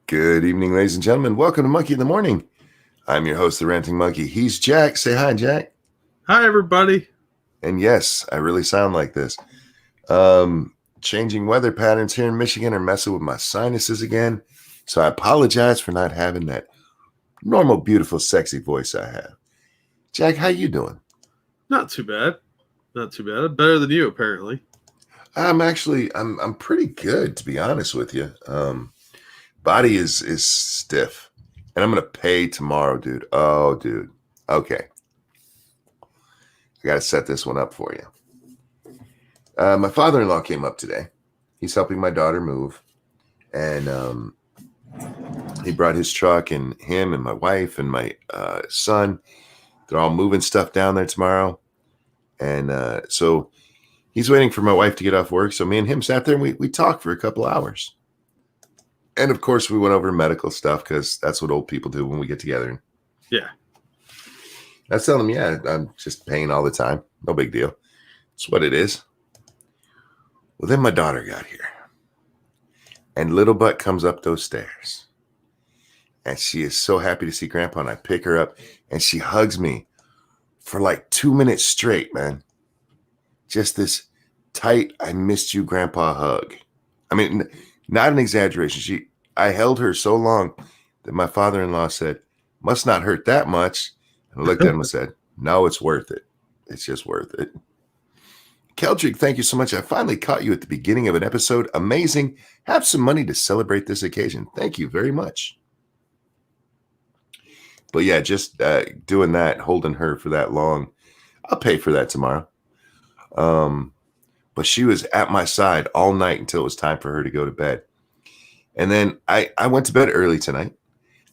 Good evening, ladies and gentlemen. Welcome to Monkey in the Morning. I'm your host, the Ranting Monkey. He's Jack. Say hi, Jack. Hi, everybody. And yes, I really sound like this. Changing weather patterns here in Michigan are messing with my sinuses again. So I apologize for not having that normal, beautiful, sexy voice I have. Jack, how you doing? Not too bad. Not too bad. Better than you, apparently. I'm pretty good, to be honest with you. Body is stiff. And I'm going to pay tomorrow, dude. Oh, dude. Okay. I got to set this one up for you. My father-in-law came up today. He's helping my daughter move. And he brought his truck, and him and my wife and my son, they're all moving stuff down there tomorrow. And so he's waiting for my wife to get off work. So me and him sat there and we talked for a couple hours. And of course, we went over medical stuff because that's what old people do when we get together. Yeah. I was telling him, yeah, I'm just paying all the time. No big deal. It's what it is. Well, then my daughter got here. And little butt comes up those stairs. And she is so happy to see Grandpa. And I pick her up and she hugs me for like 2 minutes straight, man. Just this tight, I missed you, Grandpa hug. I mean, not an exaggeration. I held her so long that my father-in-law said, must not hurt that much. And I looked at him and said, no, it's worth it. It's just worth it. Keldrick, thank you so much. I finally caught you at the beginning of an episode. Amazing. Have some money to celebrate this occasion. Thank you very much. But yeah, just doing that, holding her for that long. I'll pay for that tomorrow. But she was at my side all night until it was time for her to go to bed. And then I went to bed early tonight.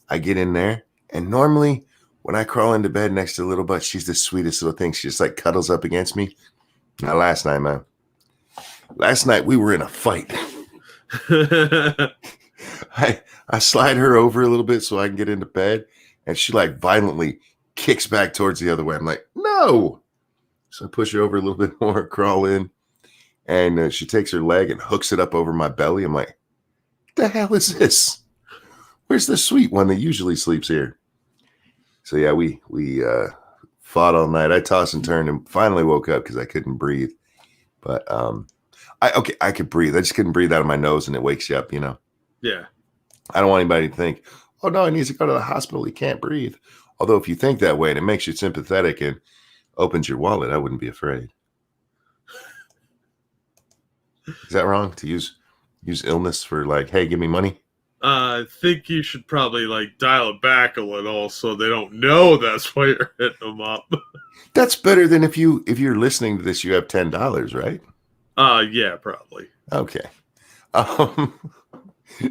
I get in there, and normally when I crawl into bed next to little butt, she's the sweetest little thing. She just like cuddles up against me. Not last night, man. Last night we were in a fight. I slide her over a little bit so I can get into bed, and she like violently kicks back towards the other way. I'm like, no. So I push her over a little bit more, crawl in. And she takes her leg and hooks it up over my belly. I'm like, what the hell is this? Where's the sweet one that usually sleeps here? So yeah, we fought all night. I tossed and turned and finally woke up because I couldn't breathe. But I could breathe. I just couldn't breathe out of my nose, and it wakes you up, you know? Yeah. I don't want anybody to think, oh no, he needs to go to the hospital. He can't breathe. Although if you think that way and it makes you sympathetic and opens your wallet, I wouldn't be afraid. Is that wrong to use illness for like, hey, give me money? I think you should probably like dial it back a little so they don't know that's why you're hitting them up. That's better than if you're listening to this, you have $10, right? Yeah, probably. Okay.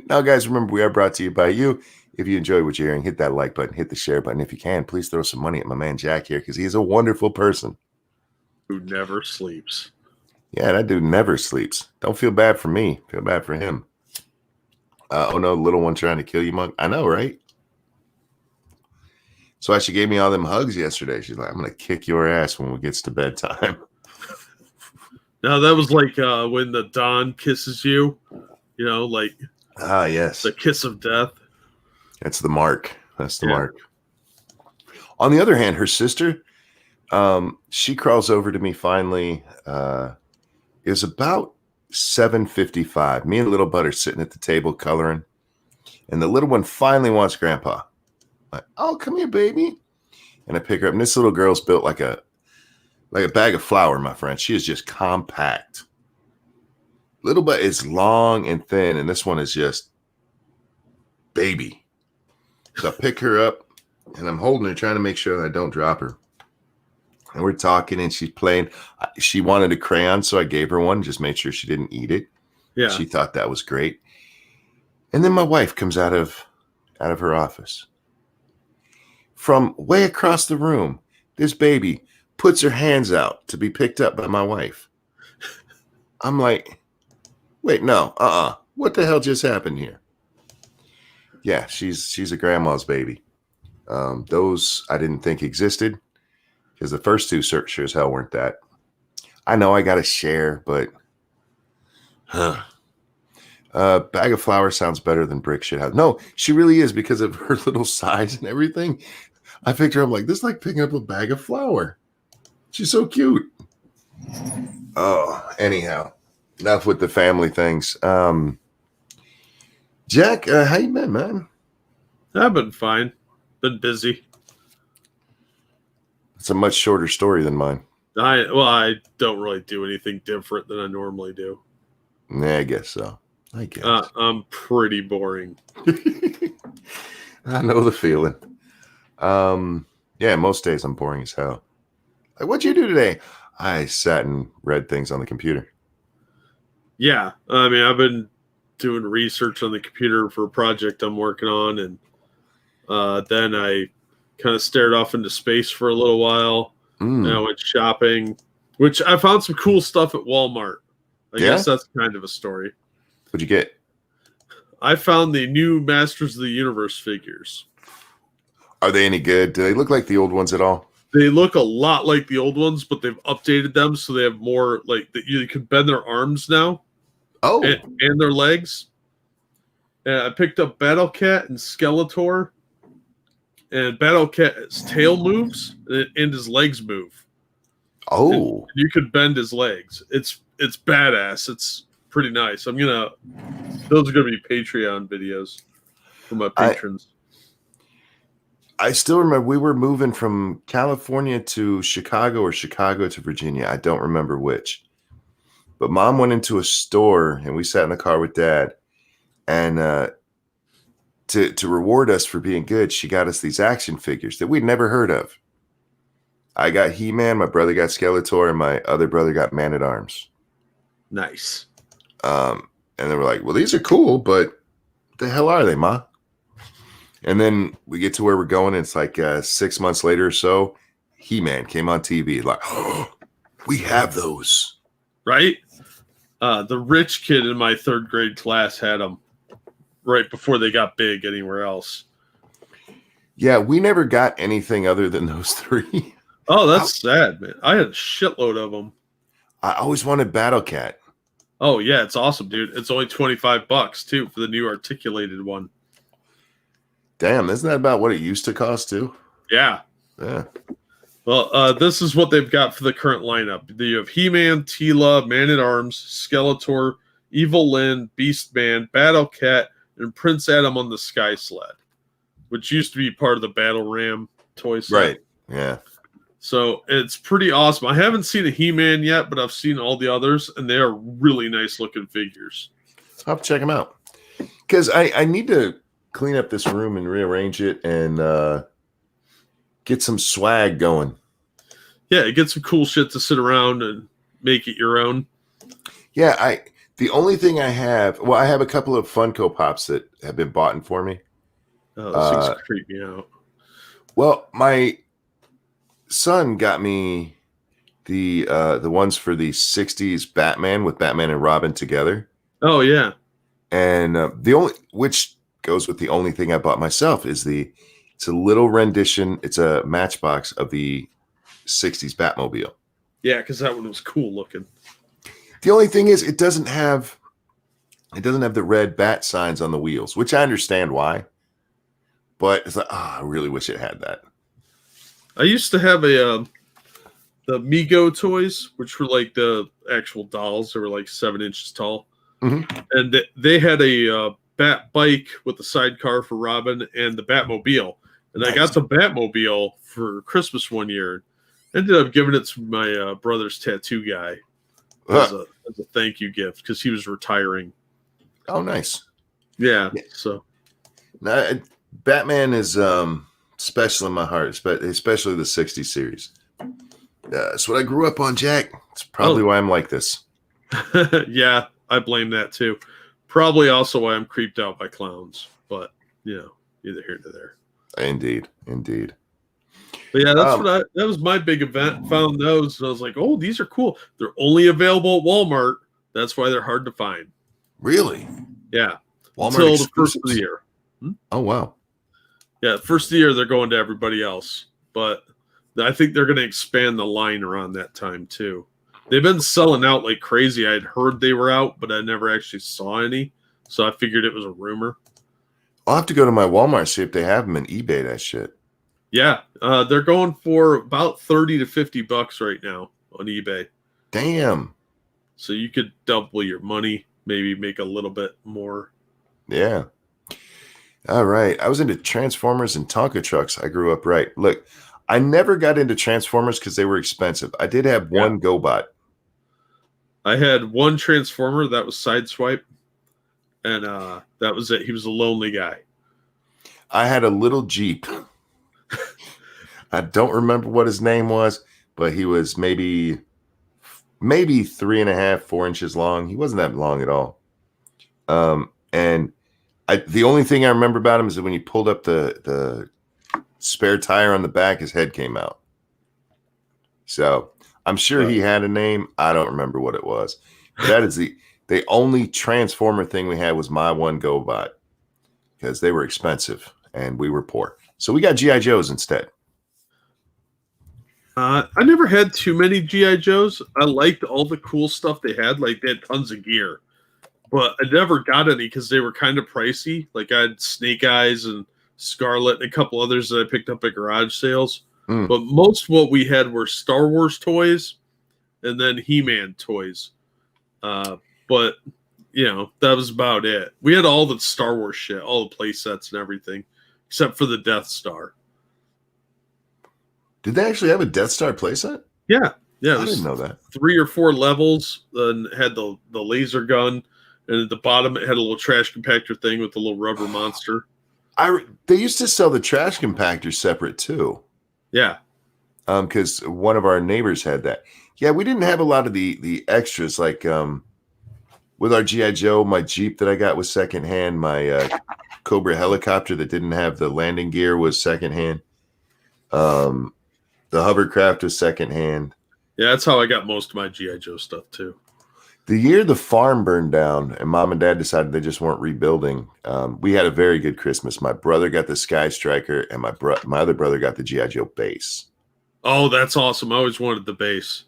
Now, guys, remember we are brought to you by you. If you enjoy what you're hearing, hit that like button, hit the share button. If you can, please throw some money at my man Jack here because he is a wonderful person Who never sleeps. Yeah, that dude never sleeps. Don't feel bad for me. Feel bad for him. Oh no, little one trying to kill you, Monk. I know, right? So she gave me all them hugs yesterday. She's like, I'm going to kick your ass when it gets to bedtime. Now, that was like when the dawn kisses you, you know, like yes, the kiss of death. That's the mark. That's the mark. On the other hand, her sister, she crawls over to me finally. It was about 7:55. Me and little butt are sitting at the table coloring, and the little one finally wants Grandpa. Like, oh, come here, baby. And I pick her up, and this little girl's built like a bag of flour, my friend. She is just compact. Little butt is long and thin, and this one is just baby. So I pick her up, and I'm holding her, trying to make sure that I don't drop her. And we're talking, and she's playing. She wanted a crayon, so I gave her one, just made sure she didn't eat it. Yeah. She thought that was great. And then my wife comes out of her office. From way across the room, this baby puts her hands out to be picked up by my wife. I'm like, wait, no, what the hell just happened here? Yeah, she's a grandma's baby. Those I didn't think existed. Because the first two sure as hell weren't that. I know I got to share, but Bag of flour sounds better than brick shit house. No, she really is because of her little size and everything. I picture her, I'm like, this is like picking up a bag of flour. She's so cute. Oh, anyhow, enough with the family things. Jack, how you been, man? I've been fine. Been busy. It's a much shorter story than mine. I don't really do anything different than I normally do. Yeah, I guess so. I guess. I'm pretty boring. I know the feeling. Yeah, most days I'm boring as hell. Like, what'd you do today? I sat and read things on the computer. Yeah, I mean, I've been doing research on the computer for a project I'm working on, and then I kind of stared off into space for a little while. And I went shopping, which I found some cool stuff at Walmart. I guess that's kind of a story. What'd you get? I found the new Masters of the Universe figures. Are they any good? Do they look like the old ones at all? They look a lot like the old ones, but they've updated them so they have more, like, that you can bend their arms now. Oh. And their legs. And I picked up Battle Cat and Skeletor. And Battle Cat's tail moves and his legs move. Oh. And you could bend his legs. It's badass. It's pretty nice. Those are gonna be Patreon videos for my patrons. I still remember we were moving from California to Chicago or Chicago to Virginia. I don't remember which. But Mom went into a store and we sat in the car with Dad. And to reward us for being good, she got us these action figures that we'd never heard of. I got He-Man, my brother got Skeletor, and my other brother got Man-at-Arms. Nice. And they were like, well, these are cool, but what the hell are they, Ma? And then we get to where we're going, and it's like 6 months later or so, He-Man came on TV. Like, oh, we have those. Right? The rich kid in my third grade class had them right before they got big anywhere else. Yeah, we never got anything other than those three. Oh, that's sad, man. I had a shitload of them. I always wanted Battle Cat. Oh, yeah, it's awesome, dude. It's only $25, too, for the new articulated one. Damn, isn't that about what it used to cost, too? Yeah. Yeah. Well, this is what they've got for the current lineup. You have He-Man, Teela, Man-at-Arms, Skeletor, Evil Lyn, Beastman, Battle Cat, and Prince Adam on the Sky Sled, which used to be part of the Battle Ram toy set. Right, yeah. So it's pretty awesome. I haven't seen a He-Man yet, but I've seen all the others, and they are really nice-looking figures. I'll have to check them out. Because I need to clean up this room and rearrange it and get some swag going. Yeah, get some cool shit to sit around and make it your own. Yeah, the only thing I have a couple of Funko Pops that have been bought for me. Oh, those things creep me out. Well, my son got me the ones for the 60s Batman with Batman and Robin together. Oh, yeah. And which goes with the only thing I bought myself is it's a little rendition. It's a matchbox of the 60s Batmobile. Yeah, because that one was cool looking. The only thing is it doesn't have the red bat signs on the wheels, which I understand why. But it's like, I really wish it had that. I used to have the Mego toys, which were like the actual dolls. They were like 7 inches tall. Mm-hmm. And they had a Bat bike with the sidecar for Robin and the Batmobile. And I got the Batmobile for Christmas one year. Ended up giving it to my brother's tattoo guy as a thank you gift because he was retiring. Oh, nice. Yeah. So Batman is special in my heart, especially the 60s series. That's what I grew up on, Jack. It's probably why I'm like this. Yeah, I blame that too. Probably also why I'm creeped out by clowns, but neither here nor there. Indeed. But yeah, that was my big event. Found those, and I was like, oh, these are cool. They're only available at Walmart. That's why they're hard to find. Really? Yeah. Walmart until the first of the year. Oh, wow. Yeah, first of the year they're going to everybody else. But I think they're going to expand the line around that time too. They've been selling out like crazy. I'd heard they were out, but I never actually saw any. So I figured it was a rumor. I'll have to go to my Walmart, see if they have them, and eBay that shit. Yeah, they're going for about $30 to $50 right now on eBay. Damn. So you could double your money, maybe make a little bit more. Yeah. All right. I was into Transformers and Tonka trucks. I grew up right. Look, I never got into Transformers because they were expensive. I did have one GoBot. I had one Transformer that was Sideswipe, and that was it. He was a lonely guy. I had a little Jeep. I don't remember what his name was, but he was maybe 3.5, 4 inches long. He wasn't that long at all. And the only thing I remember about him is that when you pulled up the spare tire on the back, his head came out. So I'm sure he had a name. I don't remember what it was. But that is the only Transformer thing we had was my one GoBot, because they were expensive and we were poor. So we got G.I. Joes instead. I never had too many G.I. Joes. I liked all the cool stuff they had. Like, they had tons of gear. But I never got any because they were kind of pricey. Like, I had Snake Eyes and Scarlet and a couple others that I picked up at garage sales. But most what we had were Star Wars toys and then He-Man toys. But, you know, that was about it. We had all the Star Wars shit, all the play sets and everything, except for the Death Star. Did they actually have a Death Star playset? Yeah. Yeah. I didn't know that. 3 or 4 levels, and had the laser gun. And at the bottom, it had a little trash compactor thing with a little rubber monster. They used to sell the trash compactor separate too. Yeah. Because one of our neighbors had that. Yeah, we didn't have a lot of the extras. Like with our G.I. Joe, my Jeep that I got was secondhand. My Cobra helicopter that didn't have the landing gear was secondhand. The hovercraft was secondhand. Yeah, that's how I got most of my G.I. Joe stuff too. The year the farm burned down and Mom and Dad decided they just weren't rebuilding, we had a very good Christmas. My brother got the Sky Striker, and my other brother got the G.I. Joe base. Oh, that's awesome. I always wanted the base.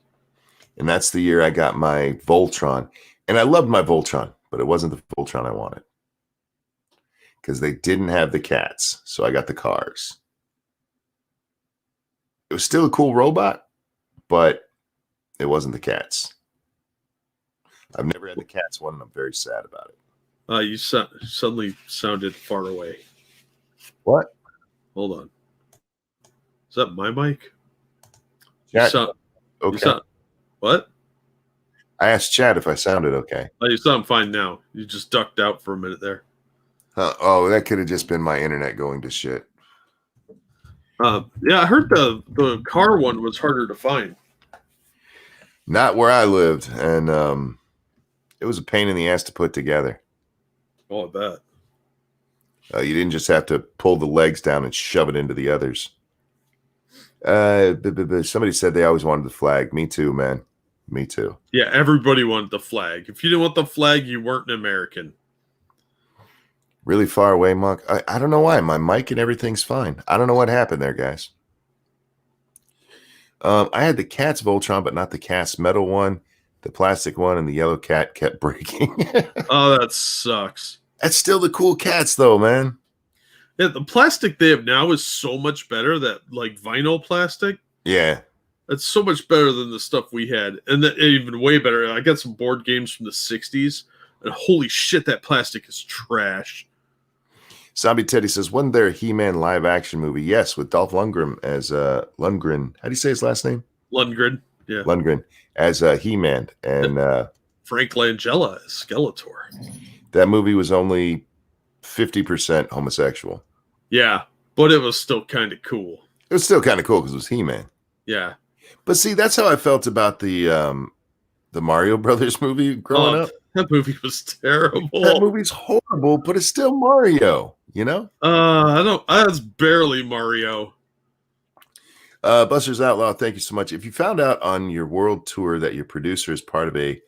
And that's the year I got my Voltron. And I loved my Voltron, but it wasn't the Voltron I wanted. Because they didn't have the cats, so I got the cars. It was still a cool robot, but it wasn't the cats. I've never had the cats one, and I'm very sad about it. You suddenly sounded far away. What? Hold on. Is that my mic? Chat, okay. What? I asked Chad if I sounded okay. Oh, you sound fine now. You just ducked out for a minute there. Oh, that could have just been my internet going to shit. Yeah, I heard the car one was harder to find. Not where I lived, and it was a pain in the ass to put together. Oh, I bet. You didn't just have to pull the legs down and shove it into the others. Somebody said they always wanted the flag. Me too, man. Me too. Yeah, everybody wanted the flag. If you didn't want the flag, you weren't an American. Really far away, Monk. I don't know why. My mic and everything's fine. I don't know what happened there, guys. I had the Cat's Voltron, but not the Cat's metal one. The plastic one and the yellow cat kept breaking. Oh, that sucks. That's still the cool cats, though, man. Yeah, the plastic they have now is so much better. That like vinyl plastic. Yeah. That's so much better than the stuff we had. And that even way better. I got some board games from the 60s. And holy shit, that plastic is trash. Zombie Teddy says, wasn't there a He-Man live action movie? Yes, with Dolph Lundgren as Lundgren. How do you say his last name? Lundgren. Yeah. Lundgren as He-Man. And Frank Langella as Skeletor. That movie was only 50% homosexual. Yeah, but it was still kind of cool. It was still kind of cool because it was He-Man. Yeah. But see, that's how I felt about the Mario Brothers movie growing up. That movie was terrible. That movie's horrible, but it's still Mario, you know? That's barely Mario. Buster's Outlaw, thank you so much. If you found out on your world tour that your producer is part of a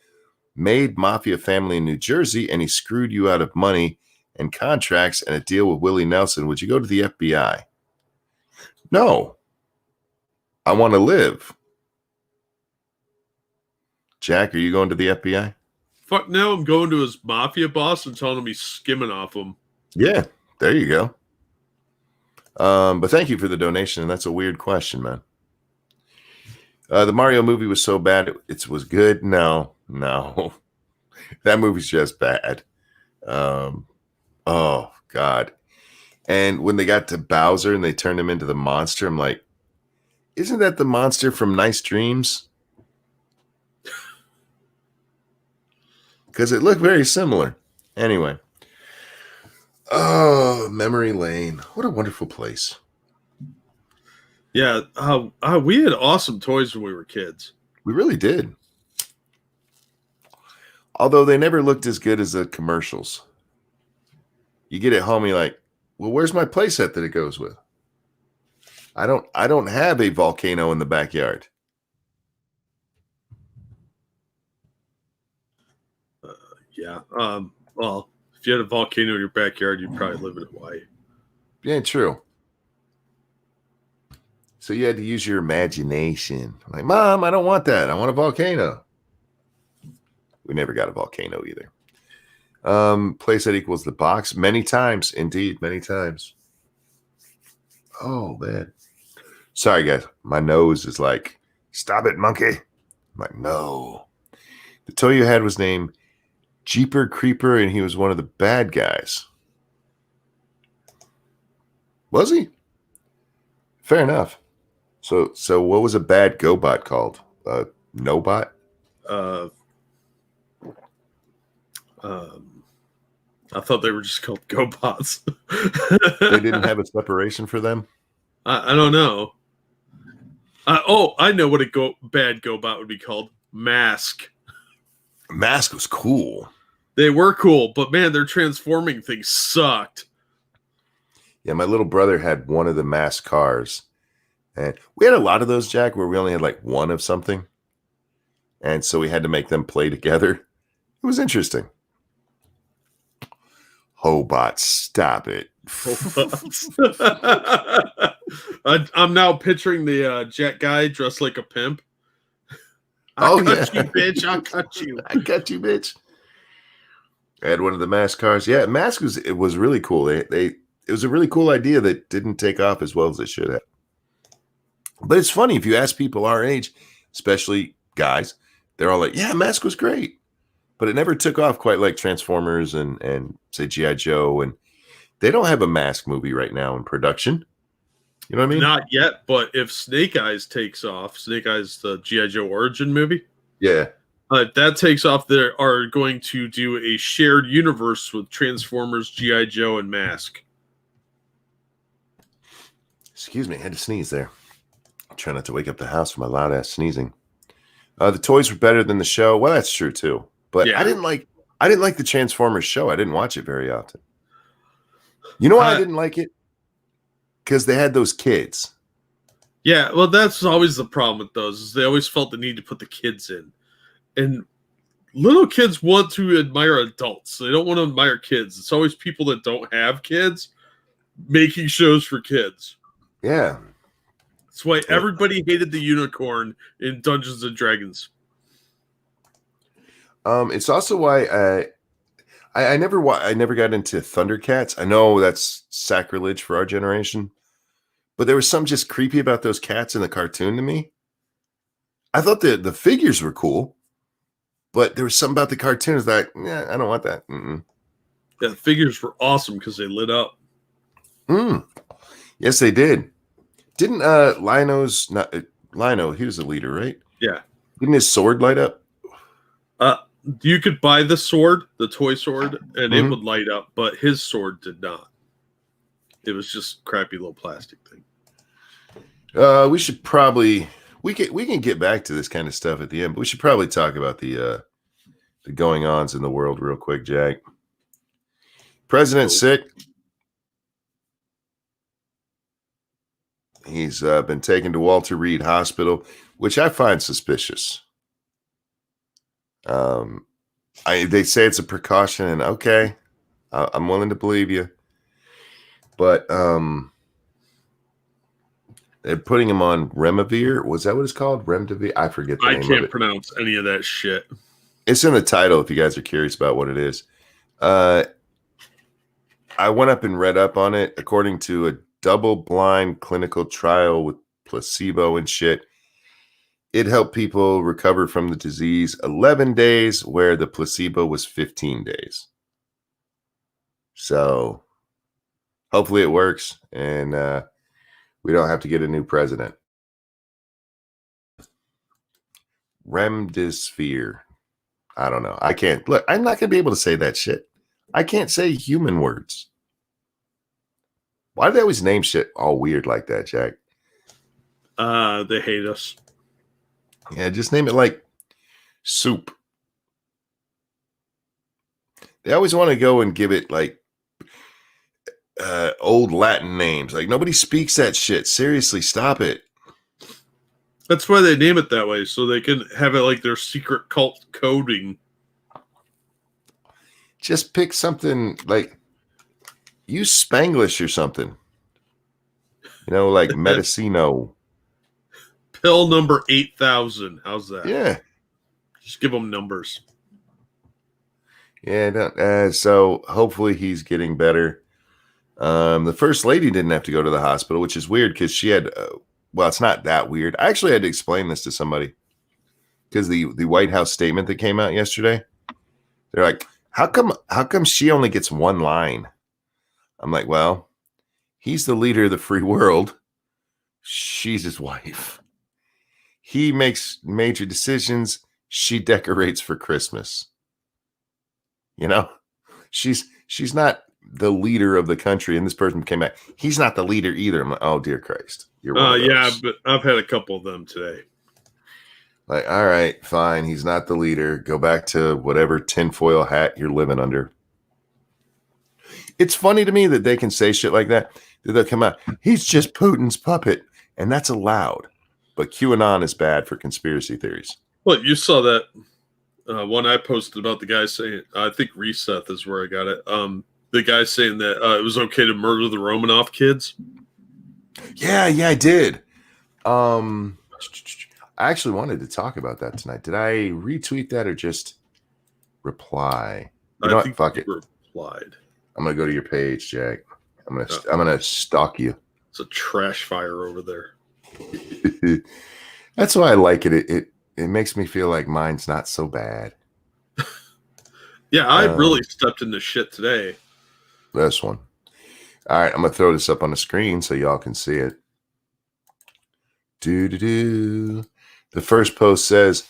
made mafia family in New Jersey and he screwed you out of money and contracts and a deal with Willie Nelson, would you go to the FBI? No. I want to live. Jack, are you going to the FBI? Fuck now, I'm going to his mafia boss and telling him he's skimming off him. Yeah, there you go. But thank you for the donation. And that's a weird question, man. The Mario movie was so bad it was good. No, that movie's just bad. Oh God. And when they got to Bowser and they turned him into the monster, I'm like, isn't that the monster from Nice Dreams? Because it looked very similar. Anyway. Oh, memory lane. What a wonderful place. Yeah, we had awesome toys when we were kids. We really did. Although they never looked as good as the commercials. You get it home, you're like, well, where's my playset that it goes with? I don't have a volcano in the backyard. Yeah. Well, if you had a volcano in your backyard, you'd probably live in Hawaii. Yeah, true. So you had to use your imagination. Like, Mom, I don't want that. I want a volcano. We never got a volcano either. Playset equals the box. Many times, indeed, many times. Oh, man. Sorry, guys. My nose is like, stop it, monkey. I'm like, no. The toy you had was named Jeeper Creeper, and he was one of the bad guys. Was he? Fair enough. So what was a bad GoBot called? No-Bot? I thought they were just called GoBots. They didn't have a separation for them? I don't know. I know what a bad GoBot would be called. Mask. Mask was cool. They were cool, but man, their transforming thing sucked. Yeah, my little brother had one of the Mask cars. And we had a lot of those, Jack, where we only had like one of something. And so we had to make them play together. It was interesting. Hobot, stop it. I'm now picturing the jet guy dressed like a pimp. I'll cut you, bitch. I'll cut you. I got you, bitch. I had one of the Mask cars. Yeah, Mask was really cool. It was a really cool idea that didn't take off as well as it should have. But it's funny, if you ask people our age, especially guys, they're all like, yeah, Mask was great. But it never took off quite like Transformers and say G.I. Joe. And they don't have a Mask movie right now in production. You know what I mean? Not yet, but if Snake Eyes takes off, Snake Eyes, the G.I. Joe origin movie. Yeah. That takes off, they are going to do a shared universe with Transformers, G.I. Joe, and Mask. Excuse me, I had to sneeze there. Try not to wake up the house for my loud ass sneezing. The toys were better than the show. Well, that's true too. But yeah. I didn't like the Transformers show. I didn't watch it very often. You know why I didn't like it? Because they had those kids. Yeah, well, that's always the problem with those. Is they always felt the need to put the kids in, and little kids want to admire adults. They don't want to admire kids. It's always people that don't have kids making shows for kids. Yeah. That's why everybody hated the unicorn in Dungeons and Dragons. It's also why I never got into Thundercats. I know that's sacrilege for our generation, but there was something just creepy about those cats in the cartoon to me. I thought the figures were cool, but there was something about the cartoons that I don't want that. Mm-mm. Yeah, the figures were awesome because they lit up. Yes, they did. Didn't Lino, he was the leader, right? Yeah. Didn't his sword light up? You could buy the sword, the toy sword, and it would light up, but his sword did not. It was just crappy little plastic thing. We should probably we can get back to this kind of stuff at the end, but we should probably talk about the going-ons in the world real quick, Jack. President's sick. He's been taken to Walter Reed Hospital, which I find suspicious. They say it's a precaution, and okay, I'm willing to believe you. But they're putting him on Remdesivir. Was that what it's called? Remdesivir? I forget the name of it. I can't pronounce any of that shit. It's in the title if you guys are curious about what it is. I went up and read up on it. According to a double-blind clinical trial with placebo and shit, it helped people recover from the disease 11 days, where the placebo was 15 days. So hopefully it works, and we don't have to get a new president. Remdesivir. I don't know. I can't. Look, I'm not going to be able to say that shit. I can't say human words. Why do they always name shit all weird like that, Jack? They hate us. Yeah, just name it like soup. They always want to go and give it like old Latin names. Like, nobody speaks that shit. Seriously, stop it. That's why they name it that way, so they can have it like their secret cult coding. Just pick something like, use Spanglish or something. You know, like Medicino. Pill number 8,000. How's that? Yeah. Just give them numbers. Yeah. So hopefully he's getting better. The first lady didn't have to go to the hospital, which is weird because she had, well, it's not that weird. I actually had to explain this to somebody because the White House statement that came out yesterday, they're like, how come she only gets one line? I'm like, well, he's the leader of the free world. She's his wife. He makes major decisions. She decorates for Christmas. You know, she's not the leader of the country. And this person came back. He's not the leader either. I'm like, oh, dear Christ. You're yeah, but I've had a couple of them today. Like, all right, fine. He's not the leader. Go back to whatever tinfoil hat you're living under. It's funny to me that they can say shit like that. They'll come out. He's just Putin's puppet. And that's allowed. But QAnon is bad for conspiracy theories. Well, you saw that one I posted about the guy saying, I think Reseth is where I got it. The guy saying that it was okay to murder the Romanov kids. Yeah, I did. I actually wanted to talk about that tonight. Did I retweet that or just reply? You know what? Fuck it. Replied. I'm gonna go to your page, Jack. I'm gonna stalk you. It's a trash fire over there. That's why I like it. It makes me feel like mine's not so bad. Yeah, I really stepped into shit today. This one. All right, I'm gonna throw this up on the screen so y'all can see it. The first post says,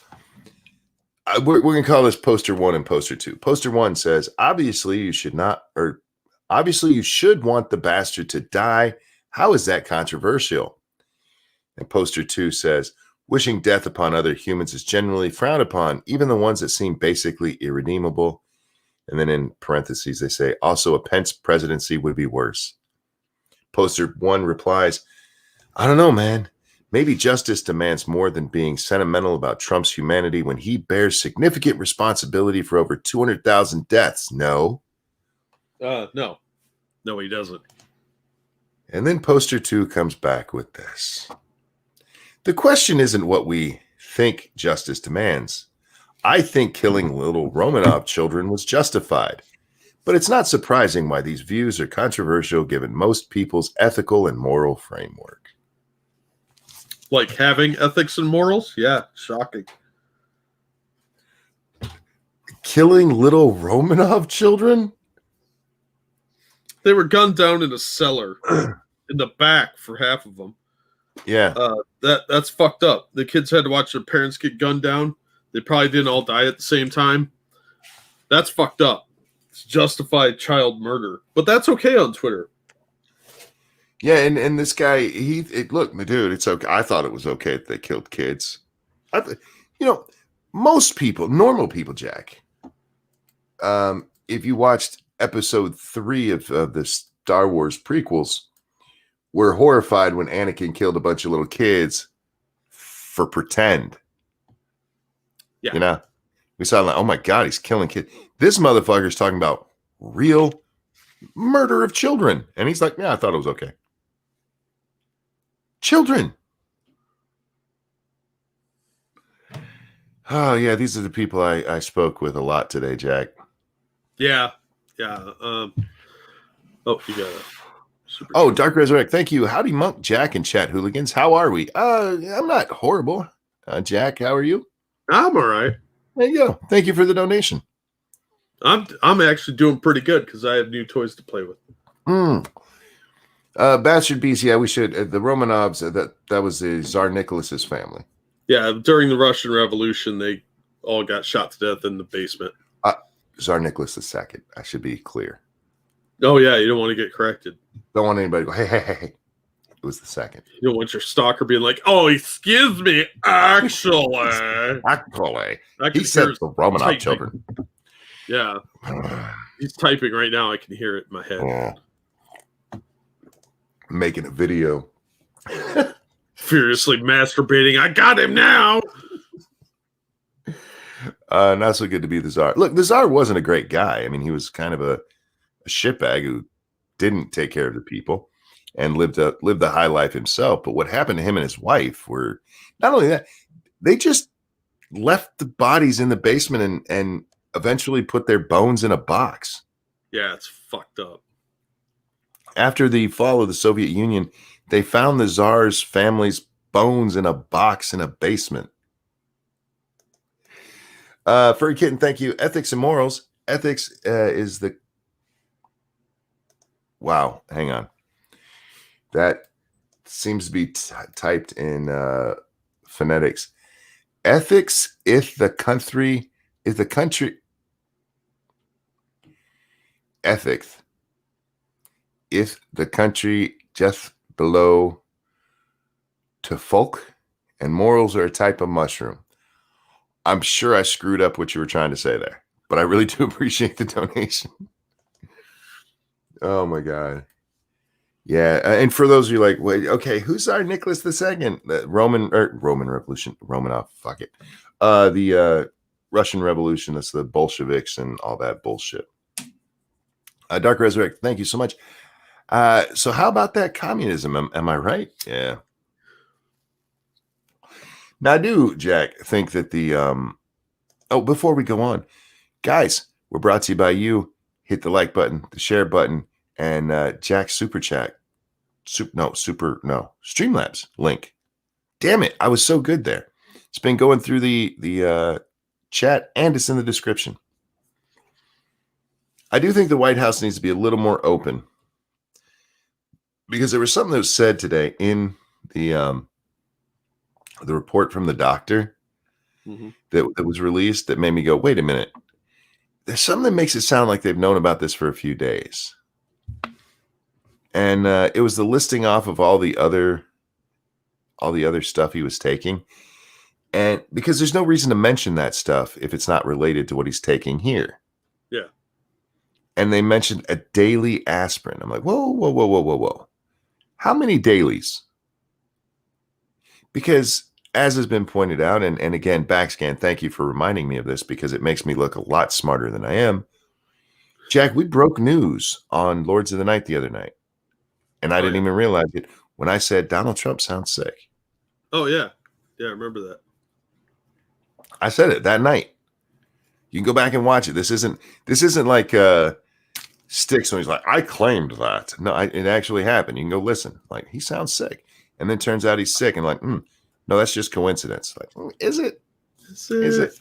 we're gonna call this poster 1 and poster 2. Poster 1 says, obviously you should want the bastard to die. How is that controversial? And poster 2 says, wishing death upon other humans is generally frowned upon, even the ones that seem basically irredeemable. And then in parentheses, they say, also a Pence presidency would be worse. Poster 1 replies, I don't know, man. Maybe justice demands more than being sentimental about Trump's humanity when he bears significant responsibility for over 200,000 deaths. No. No, he doesn't. And then poster 2 comes back with this. The question isn't what we think justice demands. I think killing little Romanov children was justified. But it's not surprising why these views are controversial given most people's ethical and moral framework. Like having ethics and morals? Yeah, shocking. Killing little Romanov children? They were gunned down in a cellar in the back for half of them. Yeah. That's fucked up. The kids had to watch their parents get gunned down. They probably didn't all die at the same time. That's fucked up. It's justified child murder. But that's okay on Twitter. Yeah, and this guy, look, my dude, it's okay. I thought it was okay that they killed kids. Most people, normal people, Jack, if you watched episode 3 of the Star Wars prequels, were horrified when Anakin killed a bunch of little kids for pretend. Yeah. You know, we saw like, oh my God, he's killing kids. This motherfucker's talking about real murder of children. And he's like, yeah, I thought it was okay. Children. Oh yeah, these are the people I spoke with a lot today, Jack. Yeah. Oh, you got a super. Oh, chat. Dark Resurrect, thank you. Howdy, Monk, Jack, and Chat Hooligans. How are we? I'm not horrible. Jack, how are you? I'm all right. There you go. Thank you for the donation. I'm actually doing pretty good because I have new toys to play with. Bastard Beast, yeah, we should. The Romanovs, that was the Tsar Nicholas's family. Yeah, during the Russian Revolution, they all got shot to death in the basement. Tsar Nicholas II, I should be clear. Oh, yeah, you don't want to get corrected. Don't want anybody to go, hey. It was the second. You don't want your stalker being like, oh, excuse me, actually. He said the Romanov typing. children. Yeah. He's typing right now. I can hear it in my head. Yeah. Making a video. Furiously masturbating. I got him now. Not so good to be the Tsar. Look, the Tsar wasn't a great guy. I mean, he was kind of a shitbag who didn't take care of the people and lived a high life himself. But what happened to him and his wife were not only that, they just left the bodies in the basement and eventually put their bones in a box. Yeah, it's fucked up. After the fall of the Soviet Union, they found the Tsar's family's bones in a box in a basement. Furry Kitten, thank you. Ethics and morals. Ethics is the... Wow, hang on. That seems to be typed in phonetics. Ethics if the country... Ethics if the country just below to folk, and morals are a type of mushroom. I'm sure I screwed up what you were trying to say there, but I really do appreciate the donation. Oh my God. Yeah. And for those of you like, wait, okay, who's our Nicholas II? Roman Revolution, Romanov, fuck it. The Russian Revolution, that's the Bolsheviks and all that bullshit. Dark Resurrect, thank you so much. So how about that communism? Am I right? Yeah. Now I do, Jack, think that the before we go on, guys, we're brought to you by you. Hit the like button, the share button, and Jack's super chat. Streamlabs link. Damn it, I was so good there. It's been going through the chat, and it's in the description. I do think the White House needs to be a little more open, because there was something that was said today in the report from the doctor that was released that made me go, wait a minute. There's something that makes it sound like they've known about this for a few days. And it was the listing off of all the other stuff he was taking. And because there's no reason to mention that stuff if it's not related to what he's taking here. Yeah. And they mentioned a daily aspirin. I'm like, whoa. How many dailies? Because as has been pointed out, and again, Backscan, thank you for reminding me of this because it makes me look a lot smarter than I am. Jack, we broke news on Lords of the Night the other night. And I didn't even realize it when I said Donald Trump sounds sick. Oh, yeah. Yeah, I remember that. I said it that night. You can go back and watch it. This isn't like Sticks when he's like, I claimed that. No, it actually happened. You can go listen. Like, he sounds sick. And then turns out he's sick. And like, no, that's just coincidence. Like, is it? Is it?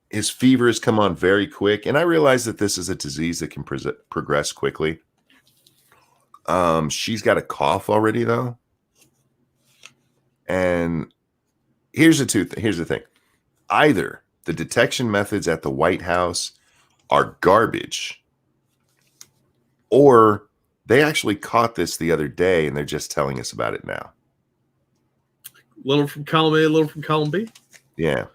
His fever has come on very quick. And I realize that this is a disease that can progress quickly. She's got a cough already, though. And here's the thing. Either the detection methods at the White House are garbage, or they actually caught this the other day and they're just telling us about it now. Little from column A, little from column B. Yeah.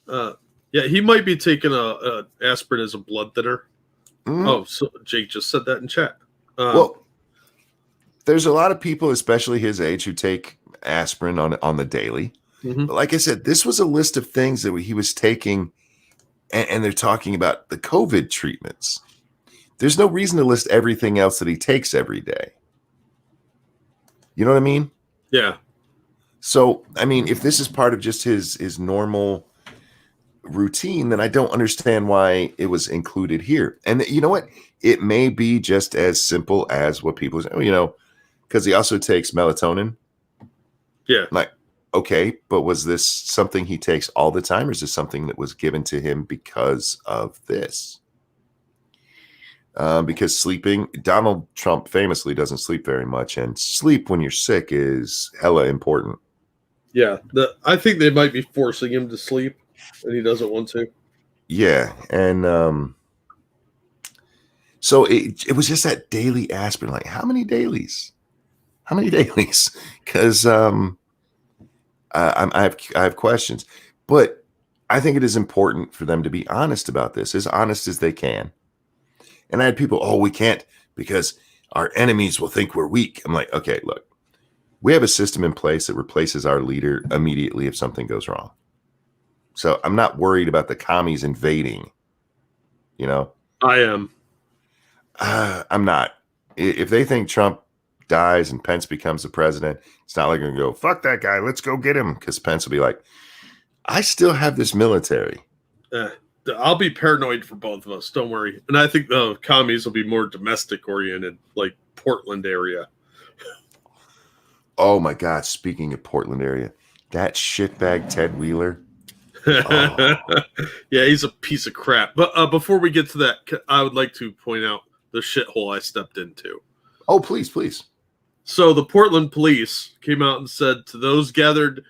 Yeah, he might be taking a aspirin as a blood thinner. Oh, so Jake just said that in chat. Well, there's a lot of people, especially his age, who take aspirin on the daily. But like I said, this was a list of things that he was taking, and they're talking about the COVID treatments. There's no reason to list everything else that he takes every day. You know what I mean? Yeah. So, I mean, if this is part of just his normal routine, then I don't understand why it was included here. And you know what? It may be just as simple as what people say, because he also takes melatonin. Yeah. Like, okay, but was this something he takes all the time, or is this something that was given to him because of this? Because sleeping, Donald Trump famously doesn't sleep very much, and sleep when you're sick is hella important. Yeah. I think they might be forcing him to sleep, and he doesn't want to. Yeah, and so it was just that daily aspirin. Like, how many dailies? How many dailies? Because I have questions, but I think it is important for them to be honest about this, as honest as they can. And I had people, oh, we can't because our enemies will think we're weak. I'm like, okay, look, we have a system in place that replaces our leader immediately if something goes wrong. So I'm not worried about the commies invading. I am. I'm not. If they think Trump dies and Pence becomes the president, it's not like they're going to go, fuck that guy, let's go get him. Because Pence will be like, I still have this military. I'll be paranoid for both of us. Don't worry. And I think the commies will be more domestic oriented, like Portland area. Oh my God. Speaking of Portland area, that shitbag Ted Wheeler. Oh. Yeah, he's a piece of crap. But before we get to that, I would like to point out the shithole I stepped into. Oh, please, please. So the Portland police came out and said to those gathered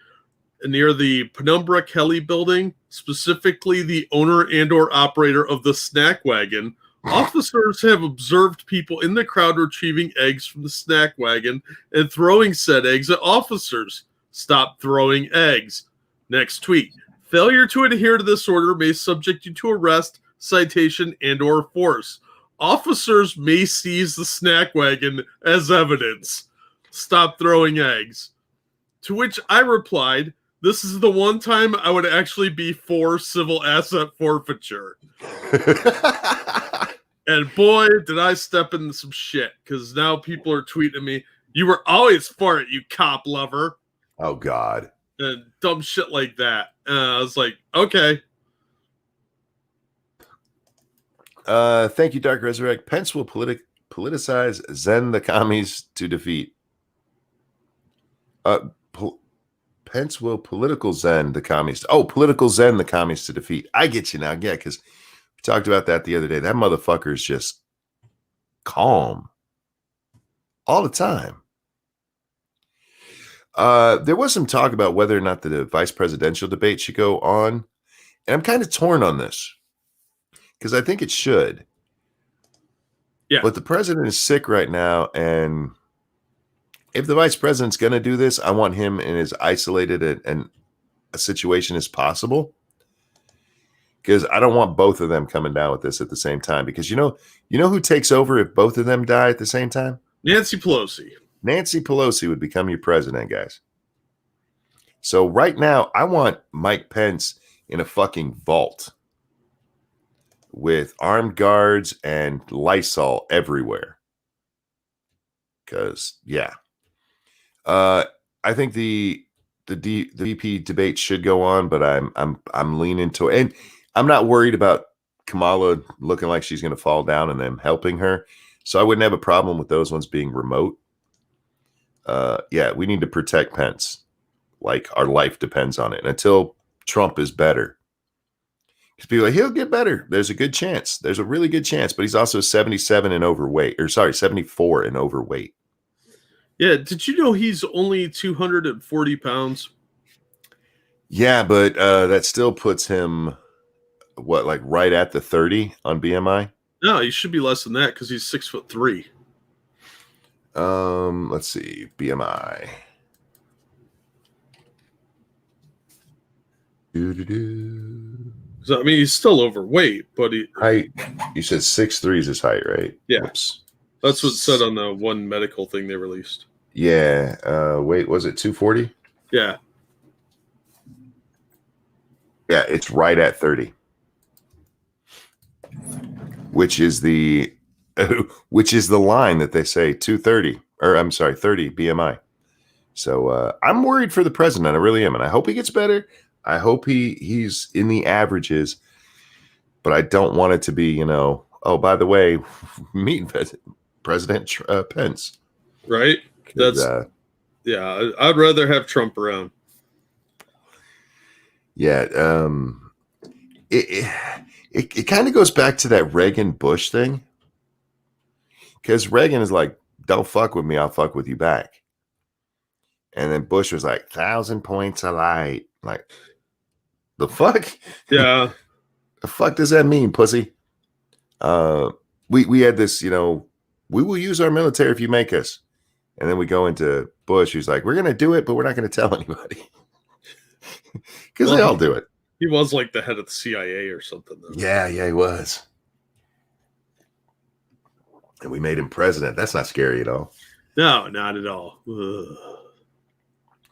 near the Penumbra Kelly building, specifically the owner and or operator of the snack wagon, officers have observed people in the crowd retrieving eggs from the snack wagon and throwing said eggs at officers. Stop throwing eggs. Next tweet. Failure to adhere to this order may subject you to arrest, citation, and or force. Officers may seize the snack wagon as evidence. Stop throwing eggs. To which I replied, this is the one time I would actually be for civil asset forfeiture. And boy, did I step into some shit, because now people are tweeting me, you were always for it, you cop lover. Oh, God. And dumb shit like that. I was like, okay. Thank you, Dark Resurrect. Pence will politicize Zen the commies to defeat. Pence will political Zen the commies. Oh, political Zen the commies to defeat. I get you now. Yeah, because we talked about that the other day. That motherfucker is just calm all the time. There was some talk about whether or not the vice presidential debate should go on. And I'm kind of torn on this because I think it should. Yeah. But the president is sick right now. And if the vice president's going to do this, I want him in as isolated a situation as possible. Because I don't want both of them coming down with this at the same time. Because you know who takes over if both of them die at the same time? Nancy Pelosi. Nancy Pelosi would become your president, guys. So right now, I want Mike Pence in a fucking vault with armed guards and Lysol everywhere. Because, yeah. I think the VP debate should go on, but I'm leaning to it. And I'm not worried about Kamala looking like she's going to fall down and them helping her. So I wouldn't have a problem with those ones being remote. Yeah, we need to protect Pence. Like our life depends on it. And until Trump is better. Because people are like, he'll get better. There's a good chance. There's a really good chance. But he's also 77 and overweight. 74 and overweight. Yeah, did you know he's only 240 pounds? Yeah, but that still puts him, like right at the 30 on BMI? No, he should be less than that because he's 6'3". Let's see, BMI. So, I mean, he's still overweight, but height. You said 6'3" is his height, right? Yeah. Whoops. That's what it said on the one medical thing they released. Yeah. Weight, was it 240? Yeah. Yeah, it's right at 30. Which is the line that they say 230, or I'm sorry, 30 BMI. So I'm worried for the president. I really am, and I hope he gets better. I hope he's in the averages, but I don't want it to be, oh, by the way, meet President Pence. Right? That's yeah. I'd rather have Trump around. Yeah. It kind of goes back to that Reagan Bush thing, because Reagan is like, don't fuck with me, I'll fuck with you back. And then Bush was like, 1,000 points of light. Like, the fuck? Yeah. The fuck does that mean, pussy? We had this, we will use our military if you make us. And then we go into Bush, who's like, we're going to do it, but we're not going to tell anybody. Because they all do it. He was like the head of the CIA or something, though. Yeah, he was. And we made him president. That's not scary at all. No, not at all.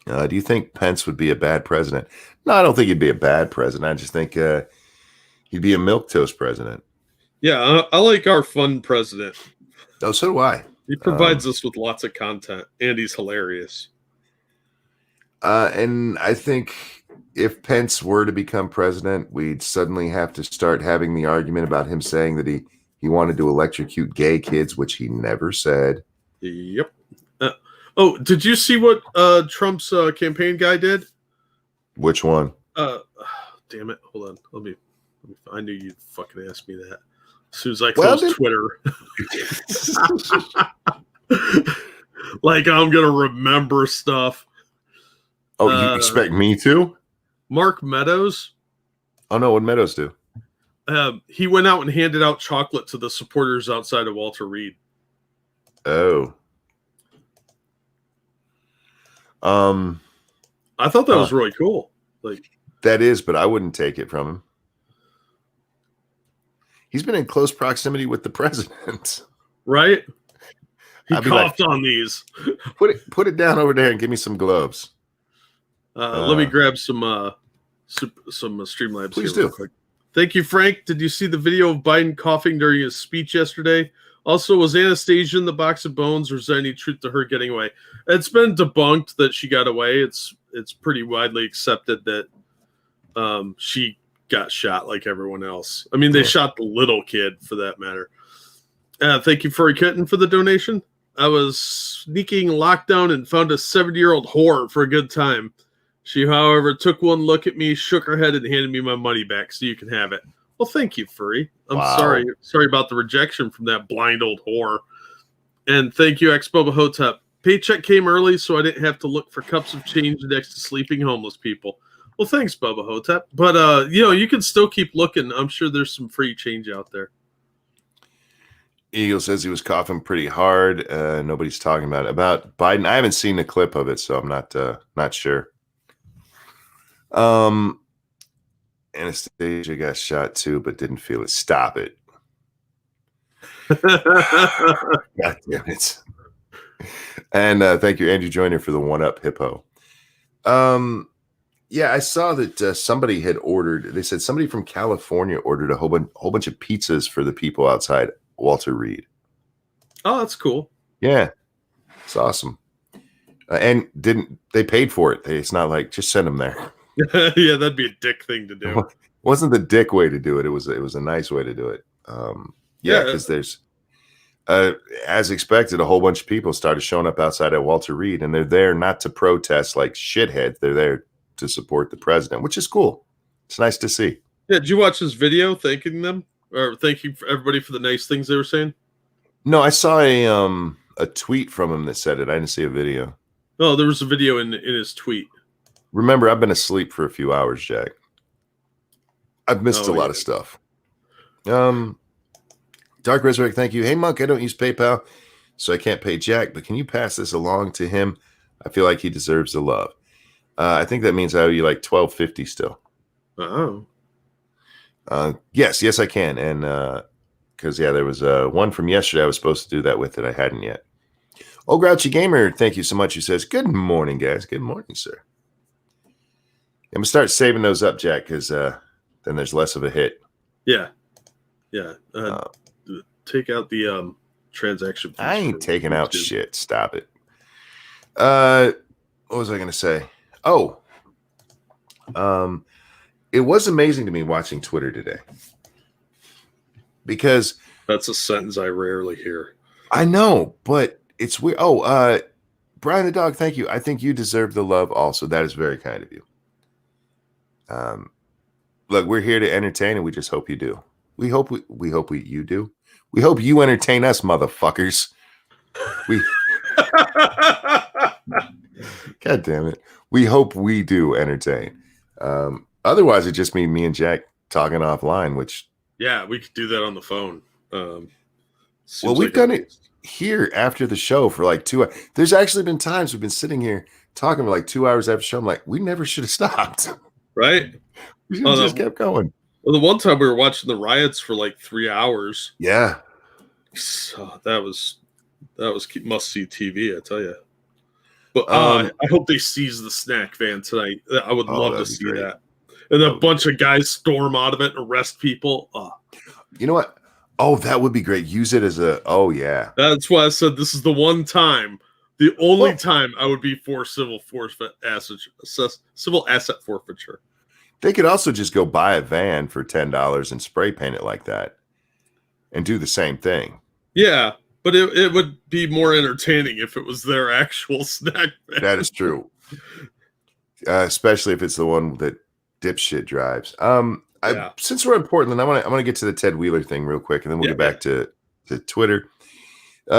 Do you think Pence would be a bad president? No, I don't think he'd be a bad president. I just think he'd be a milquetoast president. Yeah, I like our fun president. Oh, so do I. He provides us with lots of content, and he's hilarious. And I think if Pence were to become president, we'd suddenly have to start having the argument about him saying that he wanted to electrocute gay kids, which he never said. Yep. Did you see what Trump's campaign guy did? Which one? Damn it. Hold on. Let me I knew you'd fucking ask me that. As soon as I closed Twitter. Like I'm going to remember stuff. Oh, you expect me to? Mark Meadows. Oh, no. What Meadows do? He went out and handed out chocolate to the supporters outside of Walter Reed. Oh. I thought that was really cool. Like that is, but I wouldn't take it from him. He's been in close proximity with the president. Right? He coughed on these. Put it down over there and give me some gloves. Let me grab some Streamlabs. Please here do. Real quick. Thank you, Frank. Did you see the video of Biden coughing during his speech yesterday? Also, was Anastasia in the box of bones, or is there any truth to her getting away? It's been debunked that she got away. It's pretty widely accepted that she got shot like everyone else. I mean, they shot the little kid for that matter. Thank you, Furry Kitten, for the donation. I was sneaking lockdown and found a 70-year-old whore for a good time. She, however, took one look at me, shook her head, and handed me my money back, so you can have it. Well, thank you, Furry. I'm sorry about the rejection from that blind old whore. And thank you, Ex-Boba Hotep. Paycheck came early, so I didn't have to look for cups of change next to sleeping homeless people. Well, thanks, Boba Hotep. But, you can still keep looking. I'm sure there's some free change out there. Eagle says he was coughing pretty hard. Nobody's talking about Biden. I haven't seen the clip of it, so I'm not sure. Anastasia got shot too, but didn't feel it. Stop it. God damn it. And thank you, Andrew Joyner, for the one-up hippo. Yeah, I saw that somebody had ordered. They said somebody from California ordered a whole bunch of pizzas for the people outside Walter Reed. Oh, that's cool. Yeah, it's awesome. And they paid for it. It's not like just send them there. Yeah, that'd be a dick thing to do. It wasn't the dick way to do it. It was a nice way to do it. Because there's, as expected, a whole bunch of people started showing up outside at Walter Reed, and they're there not to protest like shitheads. They're there to support the president, which is cool. It's nice to see. Yeah, did you watch this video thanking them or thanking everybody for the nice things they were saying? No, I saw a tweet from him that said it. I didn't see a video. Oh, there was a video in his tweet. Remember, I've been asleep for a few hours, Jack. I've missed a lot of stuff. Dark Resurrect, thank you. Hey, Monk, I don't use PayPal, so I can't pay Jack, but can you pass this along to him? I feel like he deserves the love. I think that means I owe you like $12.50 still. Oh. Yes, I can. And because, there was one from yesterday I was supposed to do that with that I hadn't yet. Oh, Grouchy Gamer, thank you so much. Who says, good morning, guys. Good morning, sir. I'm going to start saving those up, Jack, because then there's less of a hit. Yeah. Take out the transaction. I ain't taking out shit. Stop it. what was I going to say? Oh, it was amazing to me watching Twitter today because That's a sentence I rarely hear. I know, but it's weird. Oh, Brian the dog, thank you. I think you deserve the love also. That is very kind of you. Look, we're here to entertain, and we just hope you do. We hope you do. We hope you entertain us, motherfuckers. God damn it. We hope we do entertain. Otherwise, it just means me and Jack talking offline, which. Yeah, we could do that on the phone. Well, we've done it here after the show for like 2 hours. There's actually been times we've been sitting here talking for like 2 hours after the show. I'm like, we never should have stopped. Right? We should have just kept going. Well, the one time we were watching the riots for like 3 hours. Yeah. So that was must see TV, I tell you. But I hope they seize the snack van tonight. I would love to see that. And a bunch of guys storm out of it and arrest people. You know what? Oh, that would be great. Use it as a. Oh yeah. That's why I said this is the one time, the only time I would be for civil asset forfeiture. They could also just go buy a van for $10 and spray paint it like that, and do the same thing. Yeah, but it would be more entertaining if it was their actual snack van. That is true. Especially if it's the one that dipshit drives. Since we're in Portland, I want to get to the Ted Wheeler thing real quick, and then we'll get back to Twitter.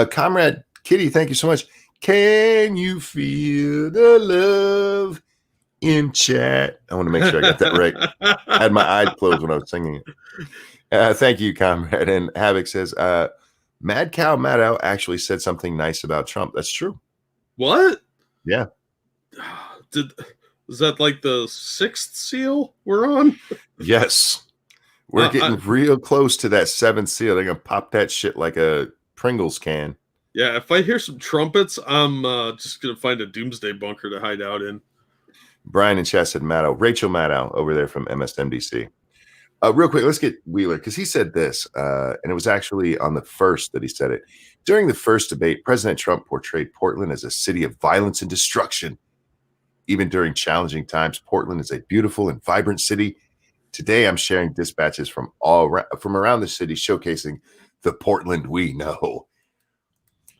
Comrade Kitty, thank you so much. Can you feel the love in chat? I want to make sure I got that right. I had my eyes closed when I was singing it. Thank you, Comrade. And Havoc says, Mad Cow Maddow actually said something nice about Trump. That's true. What? Yeah. Is that like the sixth seal we're on? Yes. We're getting real close to that seventh seal. They're going to pop that shit like a Pringles can. Yeah, if I hear some trumpets, I'm just going to find a doomsday bunker to hide out in. Brian and Chess said Maddow. Rachel Maddow over there from MSNBC. Real quick, let's get Wheeler, because he said this, and it was actually on the first that he said it. During the first debate, President Trump portrayed Portland as a city of violence and destruction. Even during challenging times, Portland is a beautiful and vibrant city. Today, I'm sharing dispatches from around the city showcasing the Portland we know.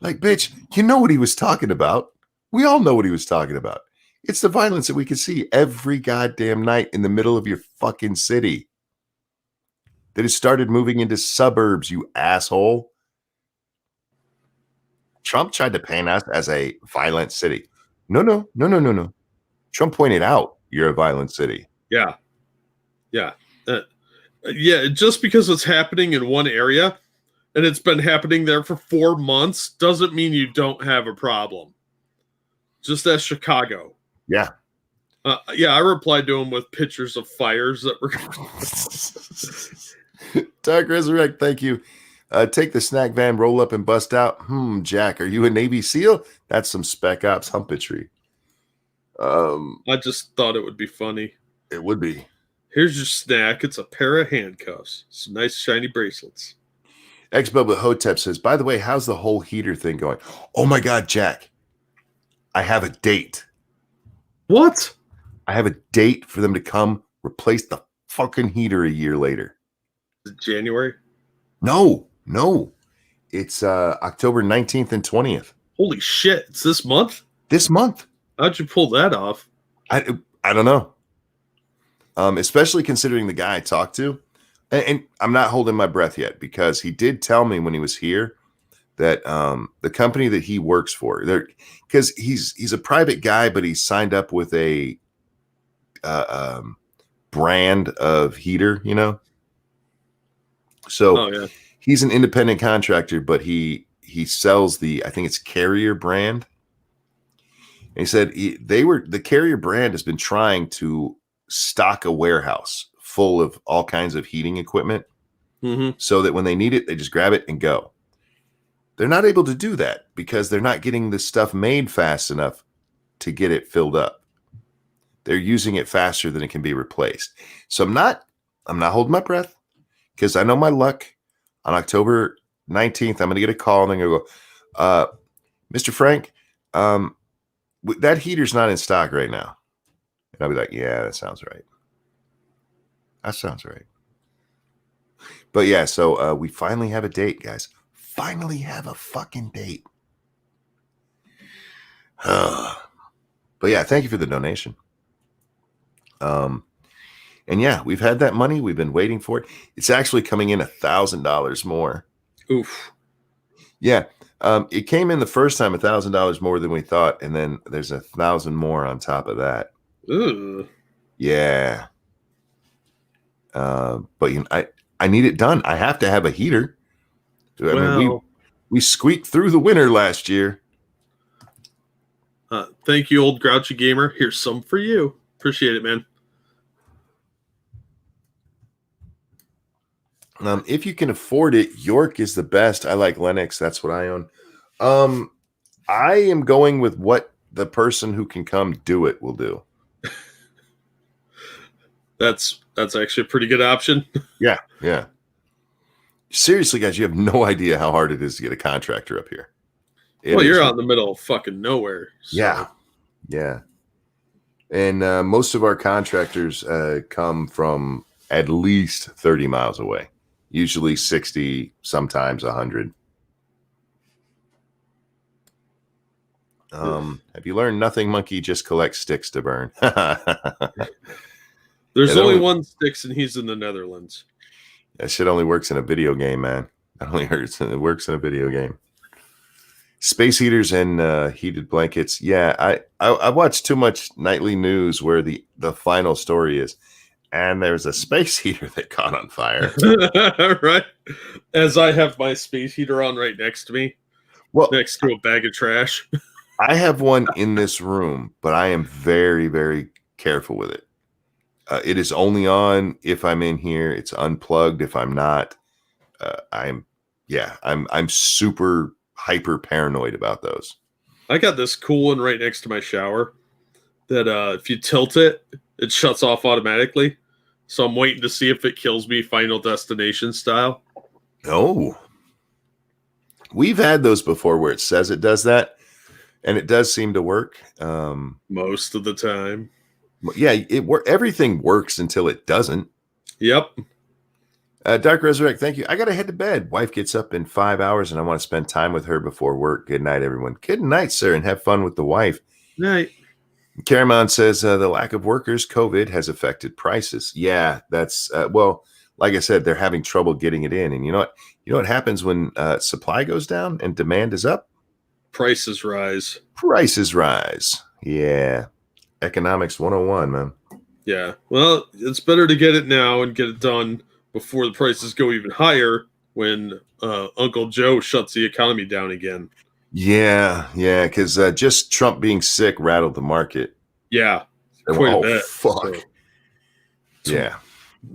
Like, bitch, you know what he was talking about. We all know what he was talking about. It's the violence that we can see every goddamn night in the middle of your fucking city. That has started moving into suburbs, you asshole. Trump tried to paint us as a violent city. No. Trump pointed out you're a violent city. Yeah. Just because it's happening in one area and it's been happening there for 4 months doesn't mean you don't have a problem. Just as Chicago. Yeah. I replied to him with pictures of fires that were. Dark Resurrect, thank you. Take the snack van, roll up and bust out. Jack, are you a Navy SEAL? That's some Spec Ops humpetry. I just thought it would be funny. It would be. Here's your snack. It's a pair of handcuffs. Some nice shiny bracelets. X-Bubba Hotep says, by the way, how's the whole heater thing going? Oh my God, Jack. I have a date. What? I have a date for them to come replace the fucking heater a year later. Is it January? No. It's October 19th and 20th. Holy shit. It's this month? This month. How'd you pull that off? I don't know. Especially considering the guy I talked to. And I'm not holding my breath yet because he did tell me when he was here that the company that he works for, because he's a private guy, but he's signed up with a brand of heater, you know. So he's an independent contractor, but he sells I think it's Carrier brand. And he said the Carrier brand has been trying to stock a warehouse full of all kinds of heating equipment so that when they need it, they just grab it and go. They're not able to do that because they're not getting the stuff made fast enough to get it filled up. They're using it faster than it can be replaced. So I'm not holding my breath because I know my luck. On October 19th, I'm going to get a call and they're going to go, Mr. Frank, that heater's not in stock right now. And I'll be like, yeah, that sounds right. That sounds right. But yeah, so we finally have a date, guys. Finally have a fucking date. But yeah, thank you for the donation. And yeah, we've had that money. We've been waiting for it. It's actually coming in $1,000 more. Oof. Yeah. It came in the first time $1,000 more than we thought, and then there's 1,000 more on top of that. Ooh. Yeah. But you know, I need it done. I have to have a heater. I mean, we squeaked through the winter last year. Thank you, old grouchy gamer. Here's some for you. Appreciate it, man. If you can afford it, York is the best. I like Lennox. That's what I own. I am going with what the person who can come do it will do. That's actually a pretty good option. Yeah. Seriously, guys, you have no idea how hard it is to get a contractor up here. You're out in the middle of fucking nowhere. So. Yeah. And most of our contractors come from at least 30 miles away. Usually 60, sometimes 100. Have you learned nothing, monkey? Just collect sticks to burn. There's only one sticks, and he's in the Netherlands. That shit only works in a video game, man. That only hurts. It works in a video game. Space heaters and heated blankets. Yeah, I watched too much nightly news where the final story is, and there's a space heater that caught on fire. Right. As I have my space heater on right next to me. Well, next to a bag of trash. I have one in this room, but I am very, very careful with it. It is only on if I'm in here. It's unplugged if I'm not. I'm super hyper paranoid about those. I got this cool one right next to my shower that if you tilt it, it shuts off automatically. So I'm waiting to see if it kills me Final Destination style. Oh. We've had those before where it says it does that, and it does seem to work. Most of the time. Yeah, everything works until it doesn't. Yep. Dark Resurrect, thank you. I got to head to bed. Wife gets up in 5 hours, and I want to spend time with her before work. Good night, everyone. Good night, sir, and have fun with the wife. Night. Caramon says the lack of workers, COVID, has affected prices. Yeah, that's like I said, they're having trouble getting it in. And you know what happens when supply goes down and demand is up? Prices rise. Prices rise. Yeah. Economics 101, man. Yeah. Well, it's better to get it now and get it done before the prices go even higher when Uncle Joe shuts the economy down again. Yeah, because just Trump being sick rattled the market. Yeah, quite a bit. Fuck. So, yeah.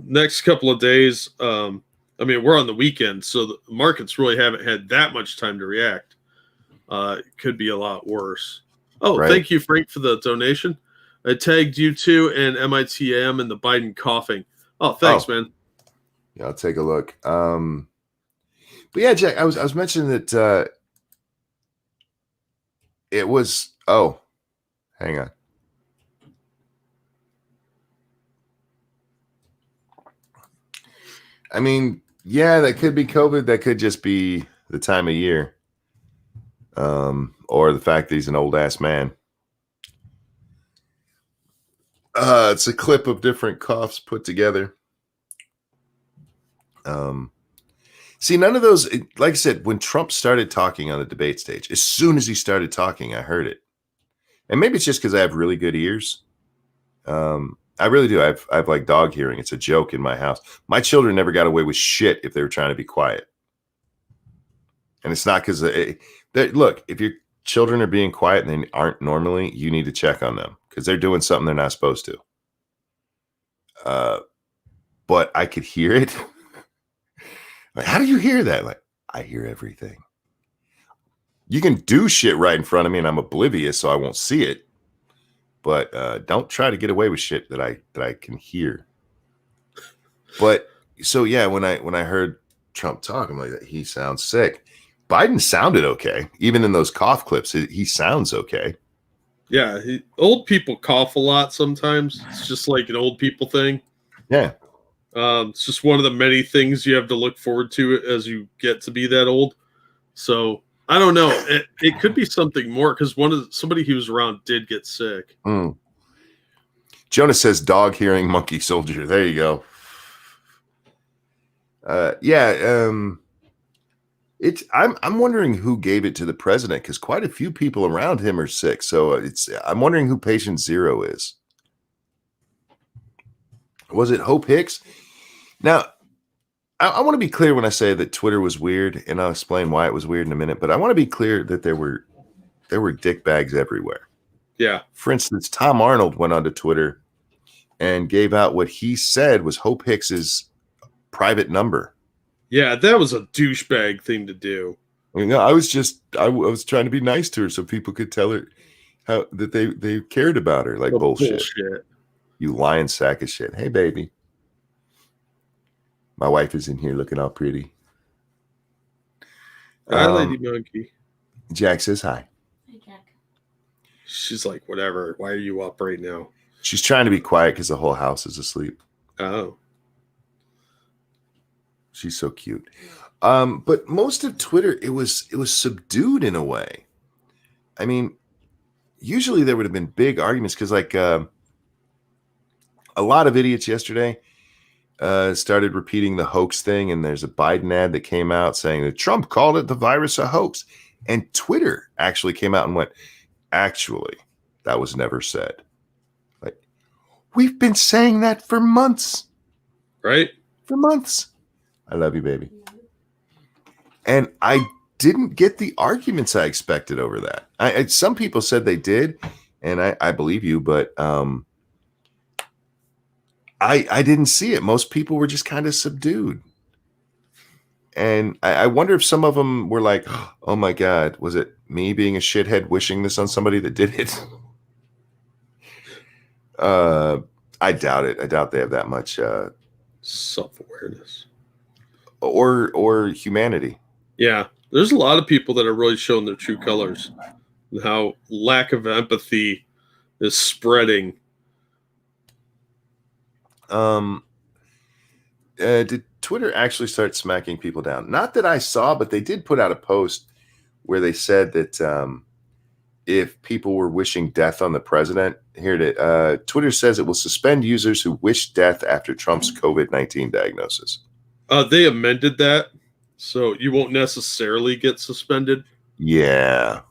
Next couple of days, I mean, we're on the weekend, so the markets really haven't had that much time to react. It could be a lot worse. Oh, right. Thank you, Frank, for the donation. I tagged you too and MITM and the Biden coughing. Oh, thanks, man. Yeah, I'll take a look. But yeah, Jack, I was mentioning that it was. Oh, hang on. I mean, yeah, that could be COVID. That could just be the time of year, or the fact that he's an old ass man. It's a clip of different coughs put together. See, none of those, like I said, when Trump started talking on the debate stage, as soon as he started talking, I heard it. And maybe it's just because I have really good ears. I really do. I have like dog hearing. It's a joke in my house. My children never got away with shit if they were trying to be quiet. And it's not because, look, if your children are being quiet and they aren't normally, you need to check on them because they're doing something they're not supposed to. But I could hear it. Like, how do you hear that? Like, I hear everything. You can do shit right in front of me and I'm oblivious, so I won't see it. But don't try to get away with shit that I can hear. But so yeah, when I heard Trump talk, I'm like, he sounds sick. Biden sounded okay, even in those cough clips. He sounds okay. Yeah, old people cough a lot sometimes. It's just like an old people thing. Yeah. It's just one of the many things you have to look forward to as you get to be that old. So I don't know. It could be something more because somebody he was around did get sick. Mm. Jonas says dog hearing monkey soldier. There you go. I'm wondering who gave it to the president because quite a few people around him are sick. So I'm wondering who patient 0 is. Was it Hope Hicks? Now, I want to be clear when I say that Twitter was weird, and I'll explain why it was weird in a minute. But I want to be clear that there were dick bags everywhere. Yeah. For instance, Tom Arnold went onto Twitter and gave out what he said was Hope Hicks's private number. Yeah, that was a douchebag thing to do. I was trying to be nice to her so people could tell her how that they cared about her. Like bullshit. You lying sack of shit. Hey, baby. My wife is in here looking all pretty. Hi, Lady Monkey. Jack says hi. Hi, Jack. She's like, whatever. Why are you up right now? She's trying to be quiet because the whole house is asleep. Oh. She's so cute. But most of Twitter, it was subdued in a way. I mean, usually there would have been big arguments because like a lot of idiots yesterday started repeating the hoax thing. And there's a Biden ad that came out saying that Trump called it the virus a hoax. And Twitter actually came out and went, actually, that was never said. Like, we've been saying that for months. Right? For months. I love you, baby. And I didn't get the arguments I expected over that. Some people said they did, and I believe you, but I didn't see it. Most people were just kind of subdued. And I wonder if some of them were like, oh my God, was it me being a shithead wishing this on somebody that did it? I doubt it. I doubt they have that much self-awareness. Or humanity. Yeah. There's a lot of people that are really showing their true colors and how lack of empathy is spreading. Did Twitter actually start smacking people down? Not that I saw, but they did put out a post where they said that if people were wishing death on the president, Twitter says it will suspend users who wish death after Trump's COVID-19 diagnosis. They amended that, so you won't necessarily get suspended. Yeah.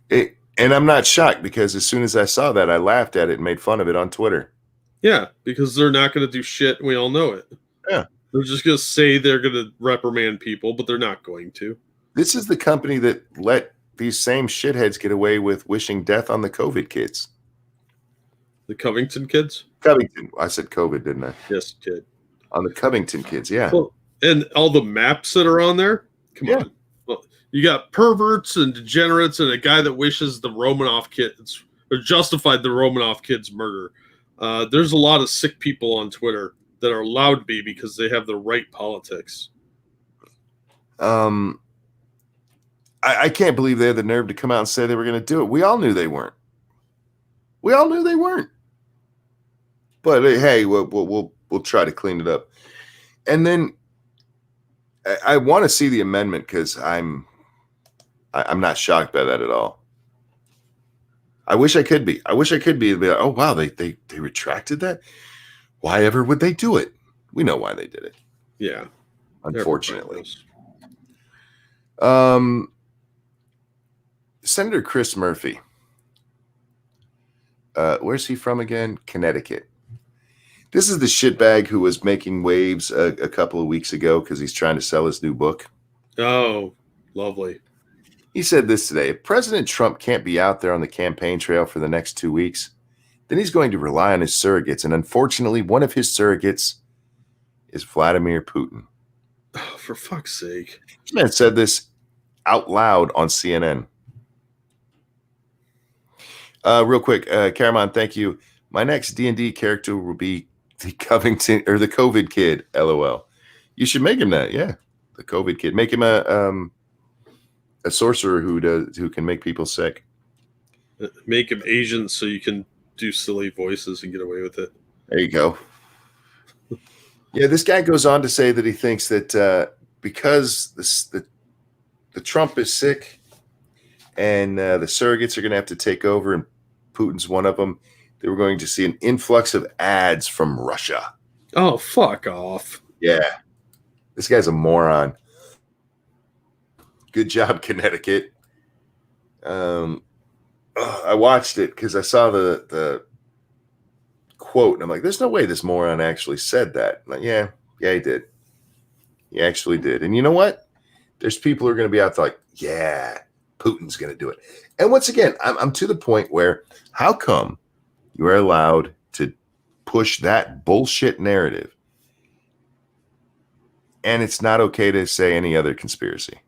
And I'm not shocked because as soon as I saw that, I laughed at it and made fun of it on Twitter. Yeah, because they're not going to do shit, and we all know it. Yeah. They're just going to say they're going to reprimand people, but they're not going to. This is the company that let these same shitheads get away with wishing death on the COVID kids. The Covington kids? Covington. I said COVID, didn't I? Yes, kid. On the Covington kids, yeah. Well, and all the maps that are on there? Come on. Well, you got perverts and degenerates and a guy that wishes the Romanov kids, or justified the Romanov kids' murder. There's a lot of sick people on Twitter that are allowed to be because they have the right politics. I can't believe they had the nerve to come out and say they were going to do it. We all knew they weren't. But hey, we'll try to clean it up. And then I want to see the amendment because I'm not shocked by that at all. I wish I could be. It'd be like, oh wow, they retracted that. Why ever would they do it? We know why they did it. Yeah, unfortunately. Senator Chris Murphy. Where's he from again? Connecticut. This is the shitbag who was making waves a couple of weeks ago because he's trying to sell his new book. Oh, lovely. He said this today. If President Trump can't be out there on the campaign trail for the next 2 weeks, then he's going to rely on his surrogates. And unfortunately, one of his surrogates is Vladimir Putin. Oh, for fuck's sake. This man said this out loud on CNN. Real quick, Caramon, thank you. My next D&D character will be the Covington or the COVID kid. LOL. You should make him that. Yeah, the COVID kid. Make him a sorcerer who can make people sick. Make him Asian so you can do silly voices and get away with it. There you go. Yeah, this guy goes on to say that he thinks that because the Trump is sick and the surrogates are going to have to take over, and Putin's one of them, they were going to see an influx of ads from Russia. Oh, fuck off. Yeah. This guy's a moron. Good job, Connecticut. I watched it because I saw the quote, and I'm like, there's no way this moron actually said that. I'm like, yeah, he did. He actually did. And you know what? There's people who are going to be out there like, yeah, Putin's going to do it. And once again, I'm to the point where how come you are allowed to push that bullshit narrative and it's not okay to say any other conspiracy?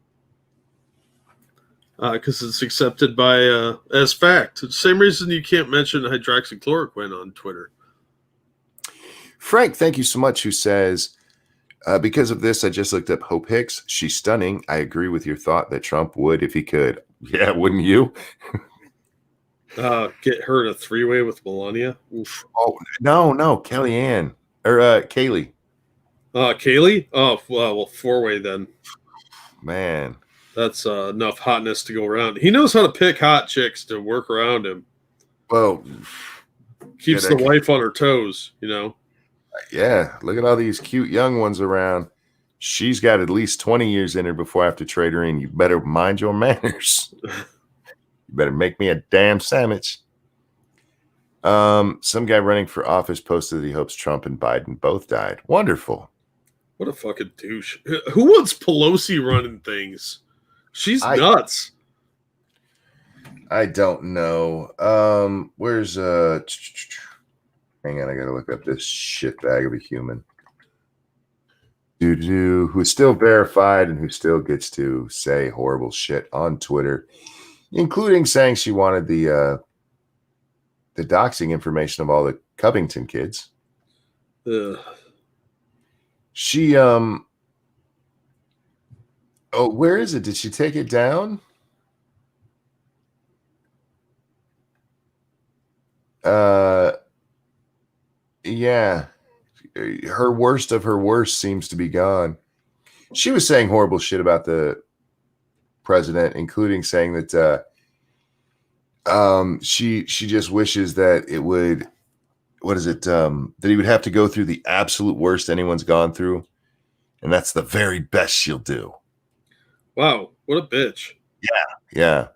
Because it's accepted by as fact. It's the same reason you can't mention hydroxychloroquine on Twitter. Frank, thank you so much, who says, because of this, I just looked up Hope Hicks. She's stunning. I agree with your thought that Trump would if he could. Yeah, wouldn't you? Get her in a three-way with Melania. Oof. Oh, no, Kellyanne. Or Kaylee. Kaylee? Oh, well, four-way then. Man. That's enough hotness to go around. He knows how to pick hot chicks to work around him. Well, keeps the wife on her toes, you know. Yeah, look at all these cute young ones around. She's got at least 20 years in her before I have to trade her in. You better mind your manners. You better make me a damn sandwich. Some guy running for office posted that he hopes Trump and Biden both died. Wonderful. What a fucking douche. Who wants Pelosi running things? She's nuts. I don't know. Where's hang on, I gotta look up this shit bag of a human. Who's still verified and who still gets to say horrible shit on Twitter, including saying she wanted the doxing information of all the Covington kids. She where is it? Did she take it down? Yeah. Her worst of her worst seems to be gone. She was saying horrible shit about the president, including saying that she just wishes that it would, that he would have to go through the absolute worst anyone's gone through, and that's the very best she'll do. Wow, what a bitch. Yeah.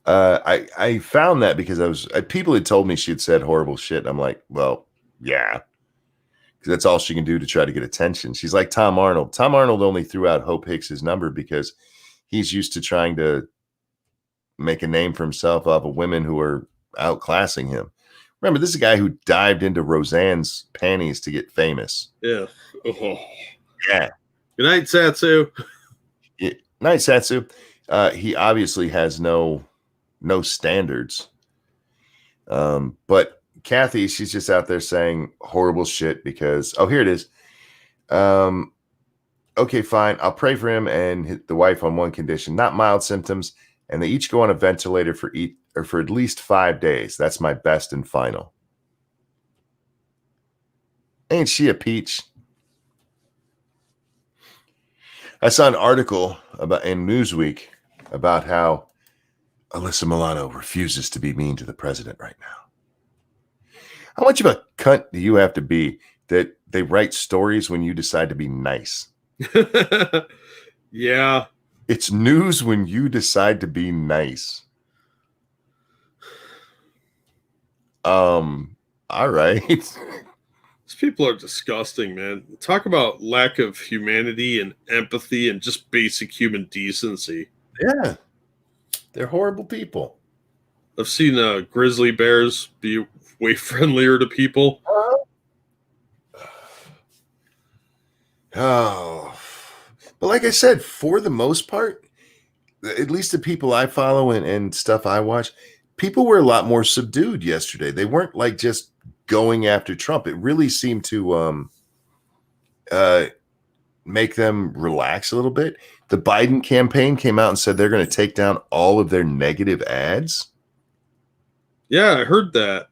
I found that because people had told me she had said horrible shit. And I'm like, well, yeah, because that's all she can do to try to get attention. She's like Tom Arnold. Tom Arnold only threw out Hope Hicks's number because he's used to trying to make a name for himself off of women who are outclassing him. Remember, this is a guy who dived into Roseanne's panties to get famous. Yeah. Oh. Yeah. Good night, Satsu. Night, Satsu. He obviously has no standards. But Kathy, she's just out there saying horrible shit because, here it is. Okay, fine. I'll pray for him and the wife on one condition, not mild symptoms. And they each go on a ventilator for at least 5 days. That's my best and final. Ain't she a peach? I saw an article in Newsweek about how Alyssa Milano refuses to be mean to the president right now. How much of a cunt do you have to be that they write stories when you decide to be nice? Yeah. It's news when you decide to be nice. All right. These people are disgusting, man. Talk about lack of humanity and empathy and just basic human decency. Yeah. They're horrible people. I've seen grizzly bears be way friendlier to people. Oh. But like I said, for the most part, at least the people I follow and stuff I watch, people were a lot more subdued yesterday. They weren't like just going after Trump. It really seemed to make them relax a little bit. The Biden campaign came out and said they're going to take down all of their negative ads. Yeah, I heard that.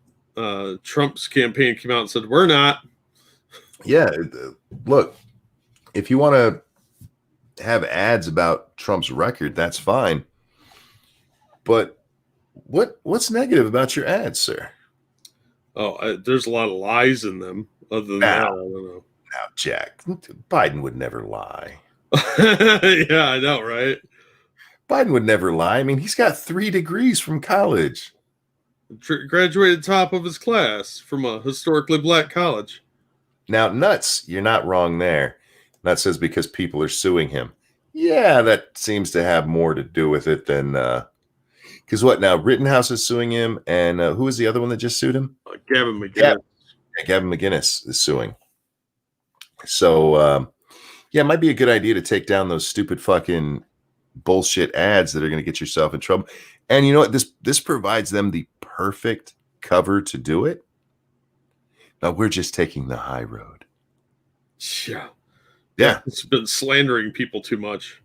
Trump's campaign came out and said, we're not. Yeah, look, if you want to have ads about Trump's record, that's fine. But what's negative about your ads, sir? Oh, there's a lot of lies in them. Other than that, I don't know. Now, Jack, Biden would never lie. Yeah, I know, right? Biden would never lie. I mean, he's got 3 degrees from college. Graduated top of his class from a historically black college. Now, Nuts, you're not wrong there. Nuts says because people are suing him. Yeah, that seems to have more to do with it than because what now? Rittenhouse is suing him, and who was the other one that just sued him? Gavin McGinnis. Yeah, Gavin McGinnis is suing. So yeah, it might be a good idea to take down those stupid fucking bullshit ads that are going to get yourself in trouble. And you know what? This provides them the perfect cover to do it. Now we're just taking the high road. Yeah. It's been slandering people too much.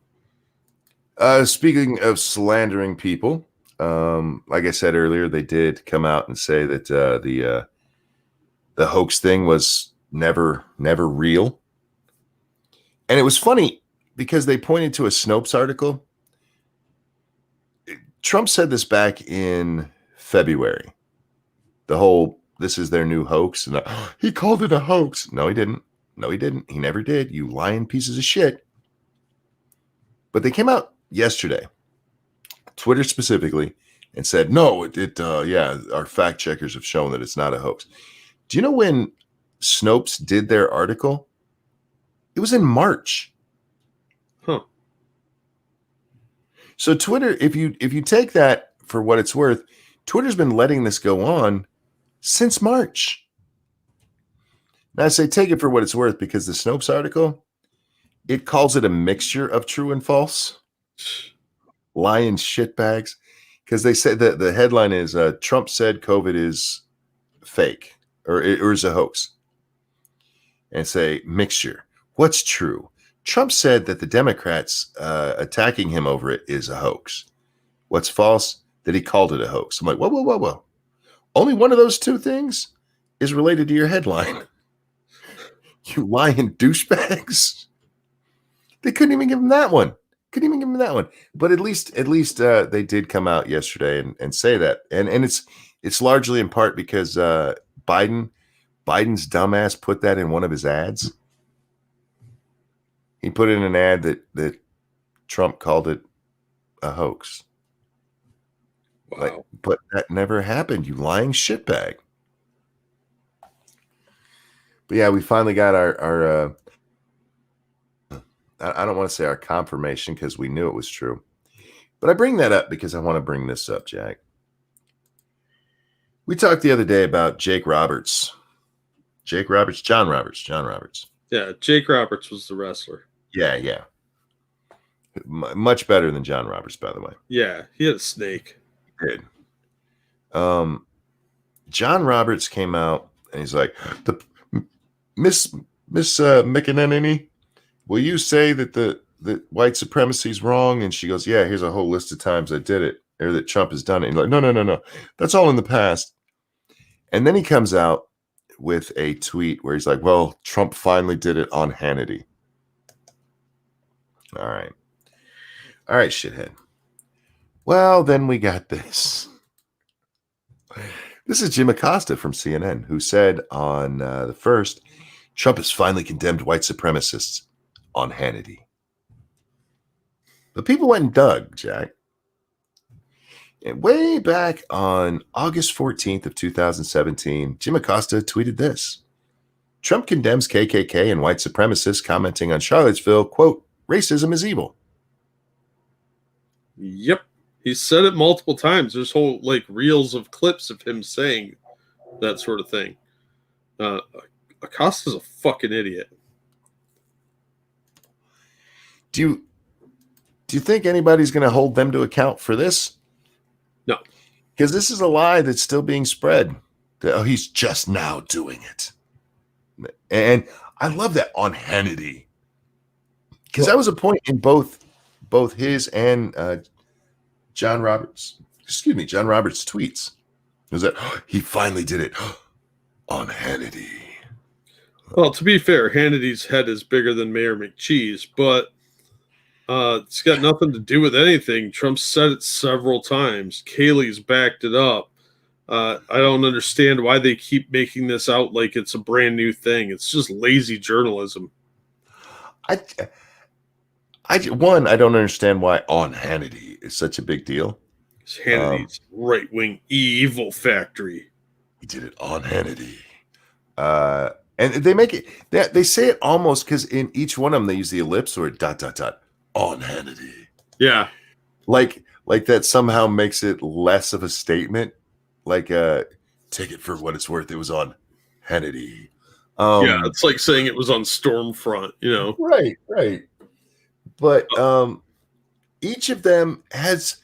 Speaking of slandering people, like I said earlier, they did come out and say that the hoax thing was never real. And it was funny because they pointed to a Snopes article. Trump said this back in February. The whole, this is their new hoax. And he called it a hoax. No, he didn't. No, he didn't. He never did. You lying pieces of shit. But they came out yesterday, Twitter specifically, and said, no, yeah, our fact checkers have shown that it's not a hoax. Do you know when Snopes did their article? It was in March. Huh. So Twitter, if you take that for what it's worth, Twitter's been letting this go on since March. Now I say take it for what it's worth because the Snopes article, it calls it a mixture of true and false. Lying shitbags. Because they said that the headline is Trump said COVID is fake or is a hoax. And say mixture. What's true? Trump said that the Democrats attacking him over it is a hoax. What's false? That he called it a hoax. I'm like, whoa. Only one of those two things is related to your headline. You lying douchebags. They couldn't even give him that one. But at least they did come out yesterday and say that. And it's largely in part because Biden's dumbass put that in one of his ads. He put in an ad that Trump called it a hoax. Wow. But that never happened, you lying shitbag. But yeah, we finally got our I don't want to say our confirmation because we knew it was true. But I bring that up because I want to bring this up, Jack. We talked the other day about John Roberts. Yeah, Jake Roberts was the wrestler. Yeah. Much better than John Roberts, by the way. Yeah, he had a snake. He did. John Roberts came out and he's like, Miss McEnany, will you say that white supremacy is wrong? And she goes, yeah, here's a whole list of times I did it, or that Trump has done it. And like, no. That's all in the past. And then he comes out with a tweet where he's like, well, Trump finally did it on Hannity. All right, shithead. Well, then we got this. This is Jim Acosta from CNN, who said on the 1st, Trump has finally condemned white supremacists on Hannity. But people went and dug, Jack. And way back on August 14th of 2017, Jim Acosta tweeted this. Trump condemns KKK and white supremacists, commenting on Charlottesville, quote, racism is evil. Yep. He said it multiple times. There's whole reels of clips of him saying that sort of thing. Acosta's a fucking idiot. Do you think anybody's going to hold them to account for this? No. Because this is a lie that's still being spread. That, he's just now doing it. And I love that on Hannity. Because that was a point in both his and John Roberts' tweets. Was that he finally did it on Hannity? Well, to be fair, Hannity's head is bigger than Mayor McCheese, but it's got nothing to do with anything. Trump said it several times. Kaylee's backed it up. I don't understand why they keep making this out like it's a brand new thing. It's just lazy journalism. I don't understand why on Hannity is such a big deal. It's Hannity's right-wing evil factory. He did it on Hannity. And they make it, they say it almost because in each one of them, they use the ellipse or ... on Hannity. Yeah. Like that somehow makes it less of a statement. Like, take it for what it's worth. It was on Hannity. Yeah, it's like saying it was on Stormfront, Right. But each of them has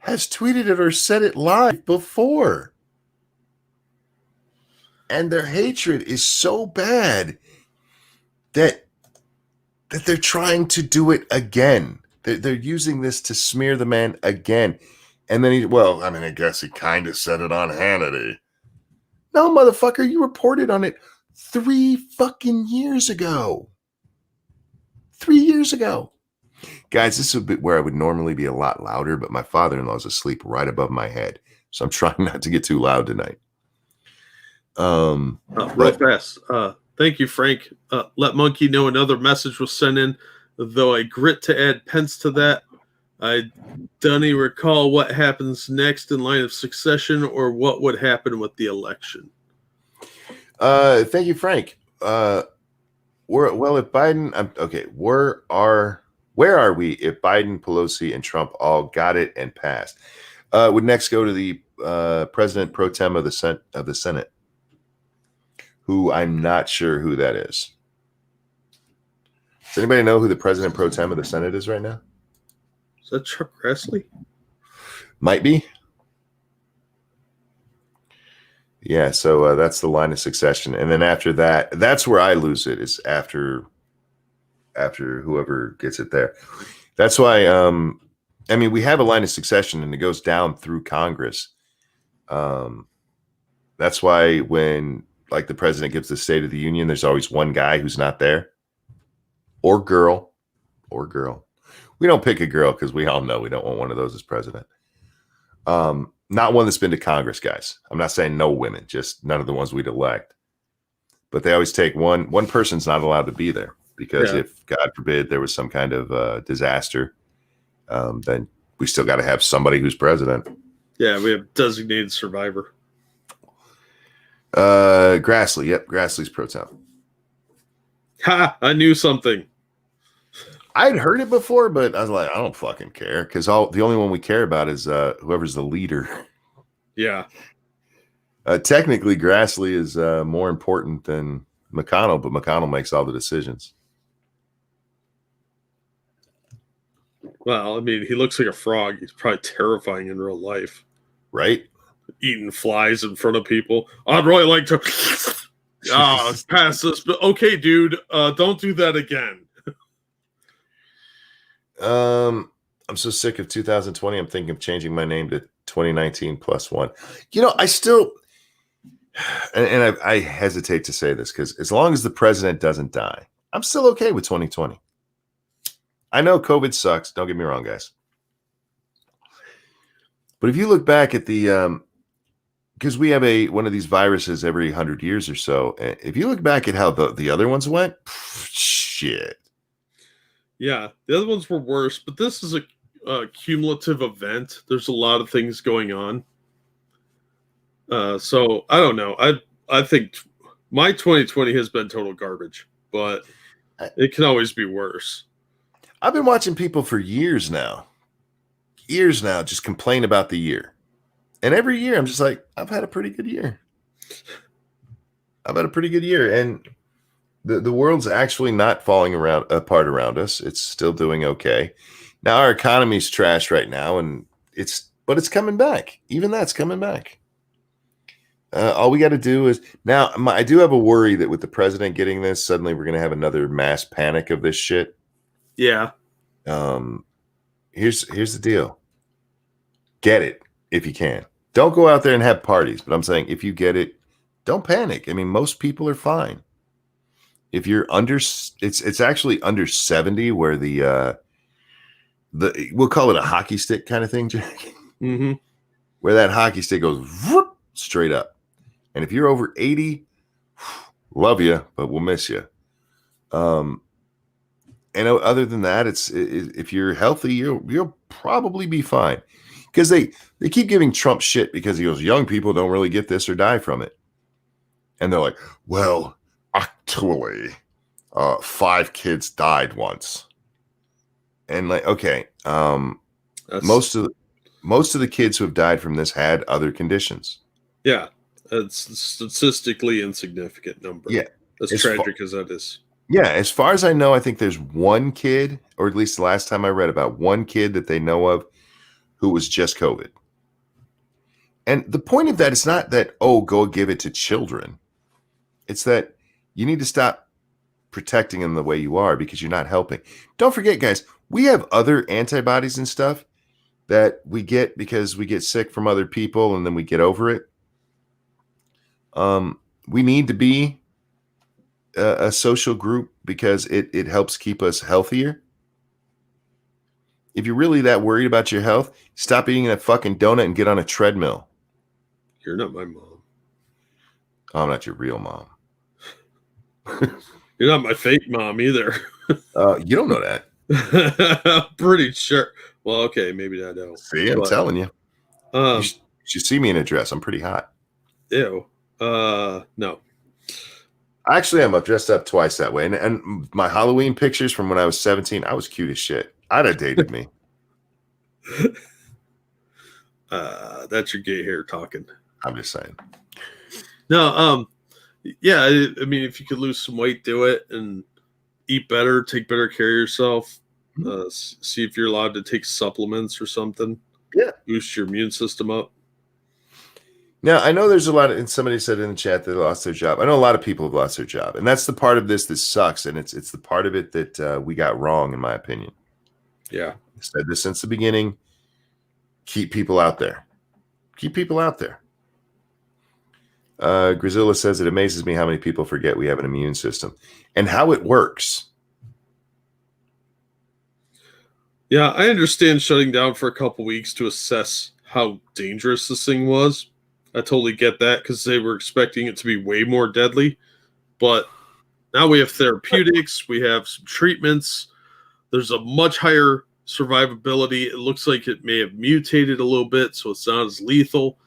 tweeted it or said it live before. And their hatred is so bad that they're trying to do it again. They're using this to smear the man again. And then I guess he kind of said it on Hannity. No, motherfucker, you reported on it 3 fucking years ago. 3 years ago. Guys, this is a bit where I would normally be a lot louder, but my father-in-law is asleep right above my head. So I'm trying not to get too loud tonight. Real fast. Thank you, Frank. Let Monkey know another message was sent in, though I grit to add pence to that. I don't recall what happens next in line of succession or what would happen with the election. Thank you, Frank. If Biden, where are we if Biden, Pelosi, and Trump all got it and passed? Would next go to the president pro tem of the Senate, who I'm not sure who that is. Does anybody know who the president pro tem of the Senate is right now? Is that Chuck Grassley? Might be. Yeah, so that's the line of succession. And then after that, that's where I lose it, is after whoever gets it there. That's why, we have a line of succession and it goes down through Congress. That's why when the president gives the State of the Union, there's always one guy who's not there. Or girl. We don't pick a girl because we all know we don't want one of those as president. Not one that's been to Congress, guys. I'm not saying no women, just none of the ones we'd elect. But they always take one person's not allowed to be there because if, God forbid, there was some kind of disaster, then we still got to have somebody who's president. Yeah, we have designated survivor. Grassley. Yep, Grassley's pro tem. Ha! I knew something. I'd heard it before, but I was like, I don't fucking care because the only one we care about is whoever's the leader. Yeah. Technically, Grassley is more important than McConnell, but McConnell makes all the decisions. Well, he looks like a frog. He's probably terrifying in real life. Right? Eating flies in front of people. I'd really like to pass this, but okay, dude, don't do that again. I'm so sick of 2020. I'm thinking of changing my name to 2019 +1. I still, and I hesitate to say this because as long as the president doesn't die, I'm still okay with 2020. I know COVID sucks. Don't get me wrong, guys. But if you look back at the, because we have one of these viruses every 100 years or so. If you look back at how the other ones went, shit. Yeah, the other ones were worse, but this is a cumulative event. There's a lot of things going on. So I don't know. I think my 2020 has been total garbage, but it can always be worse. I've been watching people for years now, just complain about the year. And every year I'm just like, I've had a pretty good year. And the world's actually not falling apart around us. It's still doing okay. Now our economy's trash right now, but it's coming back. Even that's coming back. All we got to do is now. I do have a worry that with the president getting this, suddenly we're going to have another mass panic of this shit. Yeah. Here's the deal. Get it if you can. Don't go out there and have parties. But I'm saying if you get it, don't panic. I mean, most people are fine. If you're under, it's actually under 70 where the we'll call it a hockey stick kind of thing, Jack. Mm-hmm. Where that hockey stick goes whoop, straight up. And if you're over 80, love you, but we'll miss you. And other than that, if you're healthy, you'll probably be fine. Because they keep giving Trump shit because he goes, young people don't really get this or die from it. And they're like, well, actually, 5 kids died once. And like, okay, most of the kids who have died from this had other conditions. Yeah, it's a statistically insignificant number. Yeah, as tragic as that is. Yeah, as far as I know, I think there's one kid, or at least the last time I read about one kid that they know of who was just COVID. And the point of that is not that, oh, go give it to children. It's that you need to stop protecting them the way you are because you're not helping. Don't forget, guys, we have other antibodies and stuff that we get because we get sick from other people and then we get over it. We need to be a social group because it helps keep us healthier. If you're really that worried about your health, stop eating that fucking donut and get on a treadmill. You're not my mom. I'm not your real mom. You're not my fake mom either. You don't know that. I'm pretty sure. Well, okay, maybe I don't. See, I'm telling you. You should see me in a dress. I'm pretty hot. Ew. No. Actually, I'm dressed up twice that way. And my Halloween pictures from when I was 17, I was cute as shit. I'd have dated me. That's your gay hair talking. I'm just saying. No, yeah, I mean, if you could lose some weight, do it and eat better, take better care of yourself. See if you're allowed to take supplements or something. Yeah. Boost your immune system up. Now, I know there's a lot of, and somebody said in the chat that they lost their job. I know a lot of people have lost their job, and that's the part of this that sucks, and it's the part of it that we got wrong, in my opinion. Yeah. I said this since the beginning. Keep people out there. Keep people out there. Grizilla says, it amazes me how many people forget we have an immune system and how it works. Yeah, I understand shutting down for a couple weeks to assess how dangerous this thing was. I totally get that because they were expecting it to be way more deadly. But now we have therapeutics. We have some treatments. There's a much higher survivability. It looks like it may have mutated a little bit, so it's not as lethal.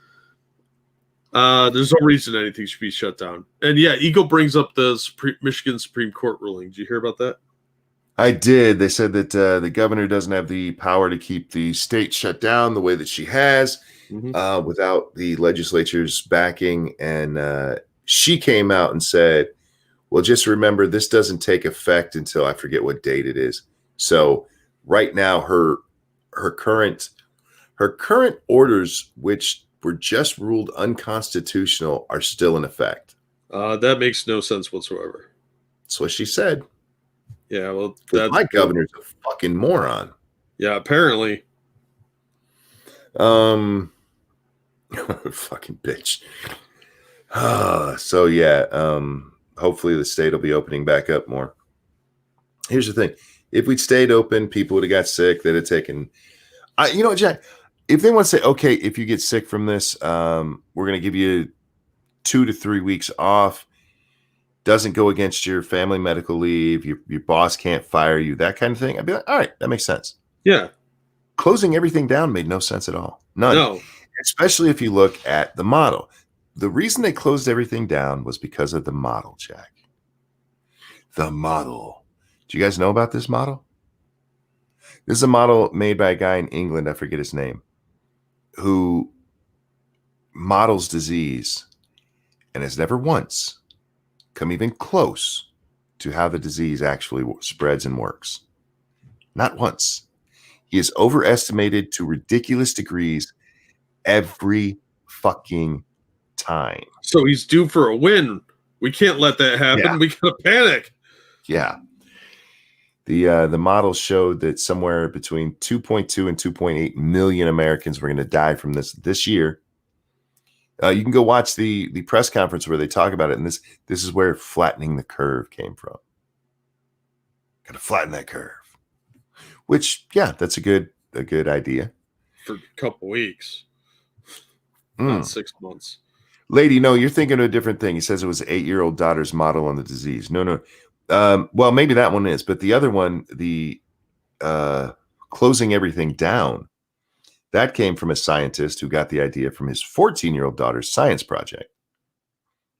There's no reason anything should be shut down. And yeah, Eagle brings up the Michigan Supreme Court ruling. Did you hear about that? I did. They said that the governor doesn't have the power to keep the state shut down the way that she has without the legislature's backing. And she came out and said, well, just remember, this doesn't take effect until I forget what date it is. So right now, her current orders, which were just ruled unconstitutional, are still in effect. That makes no sense whatsoever. That's what she said. Yeah, well, my governor's a fucking moron. Yeah, apparently. Fucking bitch. So yeah, hopefully the state will be opening back up more. Here's the thing. If we'd stayed open, people would have got sick. They'd have taken, you know what, Jack, if they want to say, okay, if you get sick from this, we're going to give you 2 to 3 weeks off. Doesn't go against your family medical leave. Your boss can't fire you, that kind of thing. I'd be like, all right, that makes sense. Yeah. Closing everything down made no sense at all. None. No. Especially if you look at the model. The reason they closed everything down was because of the model, Jack. The model. Do you guys know about this model? This is a model made by a guy in England, I forget his name, who models disease and has never once come even close to how the disease actually spreads and works. Not once. He is overestimated to ridiculous degrees every fucking time. So he's due for a win. We can't let that happen. Yeah. We gotta panic. Yeah. The model showed that somewhere between 2.2 and 2.8 million Americans were going to die from this year. You can go watch the press conference where they talk about it, and this is where flattening the curve came from. Got to flatten that curve. Which, yeah, that's a good idea. For a couple weeks, not 6 months. Lady, no, you're thinking of a different thing. He says it was 8-year-old daughter's model on the disease. No. Well, maybe that one is, but the other one, the closing everything down, that came from a scientist who got the idea from his 14-year-old daughter's science project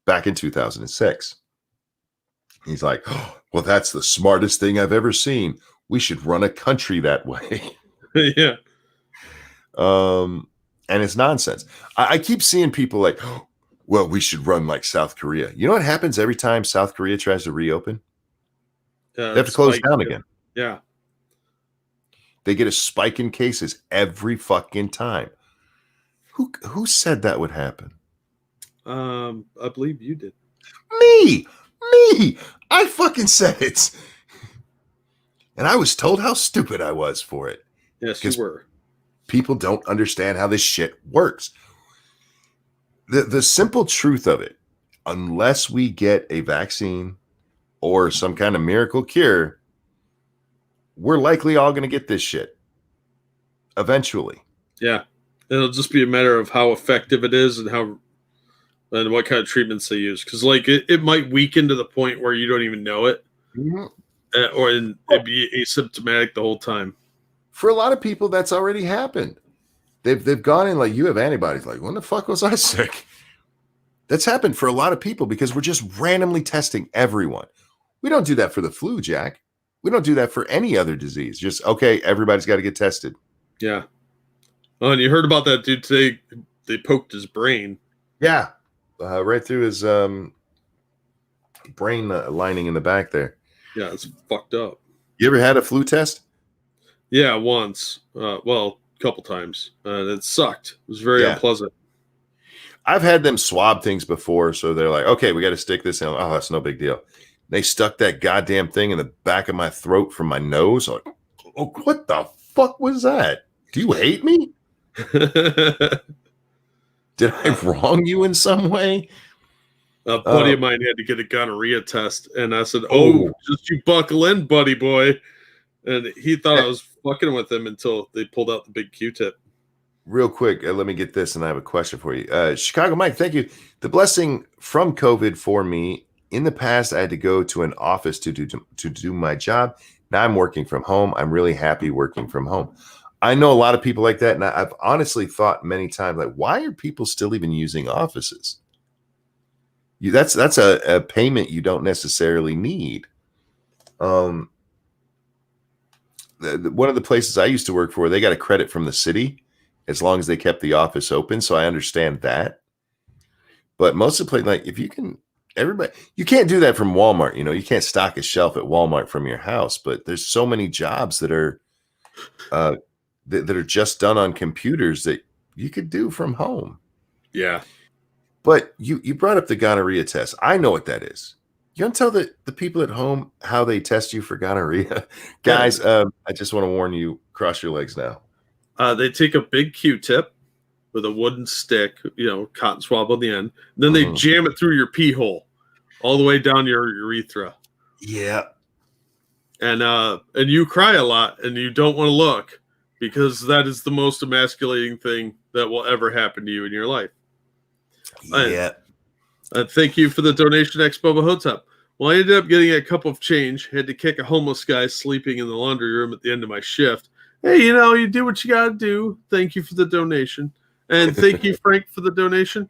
back in 2006. He's like, oh, well, that's the smartest thing I've ever seen. We should run a country that way. Yeah. And it's nonsense. I keep seeing people like, oh, well, we should run like South Korea. You know what happens every time South Korea tries to reopen? They have to close down again. Yeah. They get a spike in cases every fucking time. Who said that would happen? I believe you did. Me. I fucking said it. And I was told how stupid I was for it. Yes, you were. People don't understand how this shit works. The simple truth of it, unless we get a vaccine or some kind of miracle cure, we're likely all going to get this shit eventually. Yeah. It'll just be a matter of how effective it is and what kind of treatments they use. Because like it might weaken to the point where you don't even know it. Mm-hmm. Or it'd be asymptomatic the whole time. For a lot of people, that's already happened. They've gone in like, you have antibodies. Like, when the fuck was I sick? That's happened for a lot of people because we're just randomly testing everyone. We don't do that for the flu, Jack. We don't do that for any other disease. Just, okay, everybody's got to get tested. Yeah. Oh, and you heard about that dude today. They poked his brain. Yeah. Right through his brain lining in the back there. Yeah, it's fucked up. You ever had a flu test? Yeah, once. Well, a couple times. It sucked. It was very unpleasant. I've had them swab things before, so they're like, okay, we got to stick this in. Oh, that's no big deal. They stuck that goddamn thing in the back of my throat from my nose. Like, oh, what the fuck was that? Do you hate me? Did I wrong you in some way? A buddy of mine had to get a gonorrhea test, and I said, "Oh, just you buckle in, buddy boy." And he thought I was fucking with him until they pulled out the big Q-tip. Real quick, let me get this, and I have a question for you. Chicago Mike, thank you. The blessing from COVID for me. In the past, I had to go to an office to do my job. Now I'm working from home. I'm really happy working from home. I know a lot of people like that, and I've honestly thought many times, like, why are people still even using offices? That's a payment you don't necessarily need. One of the places I used to work for, they got a credit from the city as long as they kept the office open. So I understand that. But most of the places, like, if you can, you can't do that from Walmart. You know, you can't stock a shelf at Walmart from your house. But there's so many jobs that are that are just done on computers that you could do from home. Yeah. But you brought up the gonorrhea test. I know what that is. You want to tell the people at home how they test you for gonorrhea? Guys, I just want to warn you, cross your legs now. They take a big Q-tip with a wooden stick, cotton swab on the end. Then they jam it through your pee hole all the way down your urethra. Yeah. And you cry a lot and you don't want to look because that is the most emasculating thing that will ever happen to you in your life. Yeah. Thank you for the donation, Ex-Boba Hotep. Well, I ended up getting a cup of change. Had to kick a homeless guy sleeping in the laundry room at the end of my shift. Hey, you do what you got to do. Thank you for the donation. And thank you, Frank, for the donation.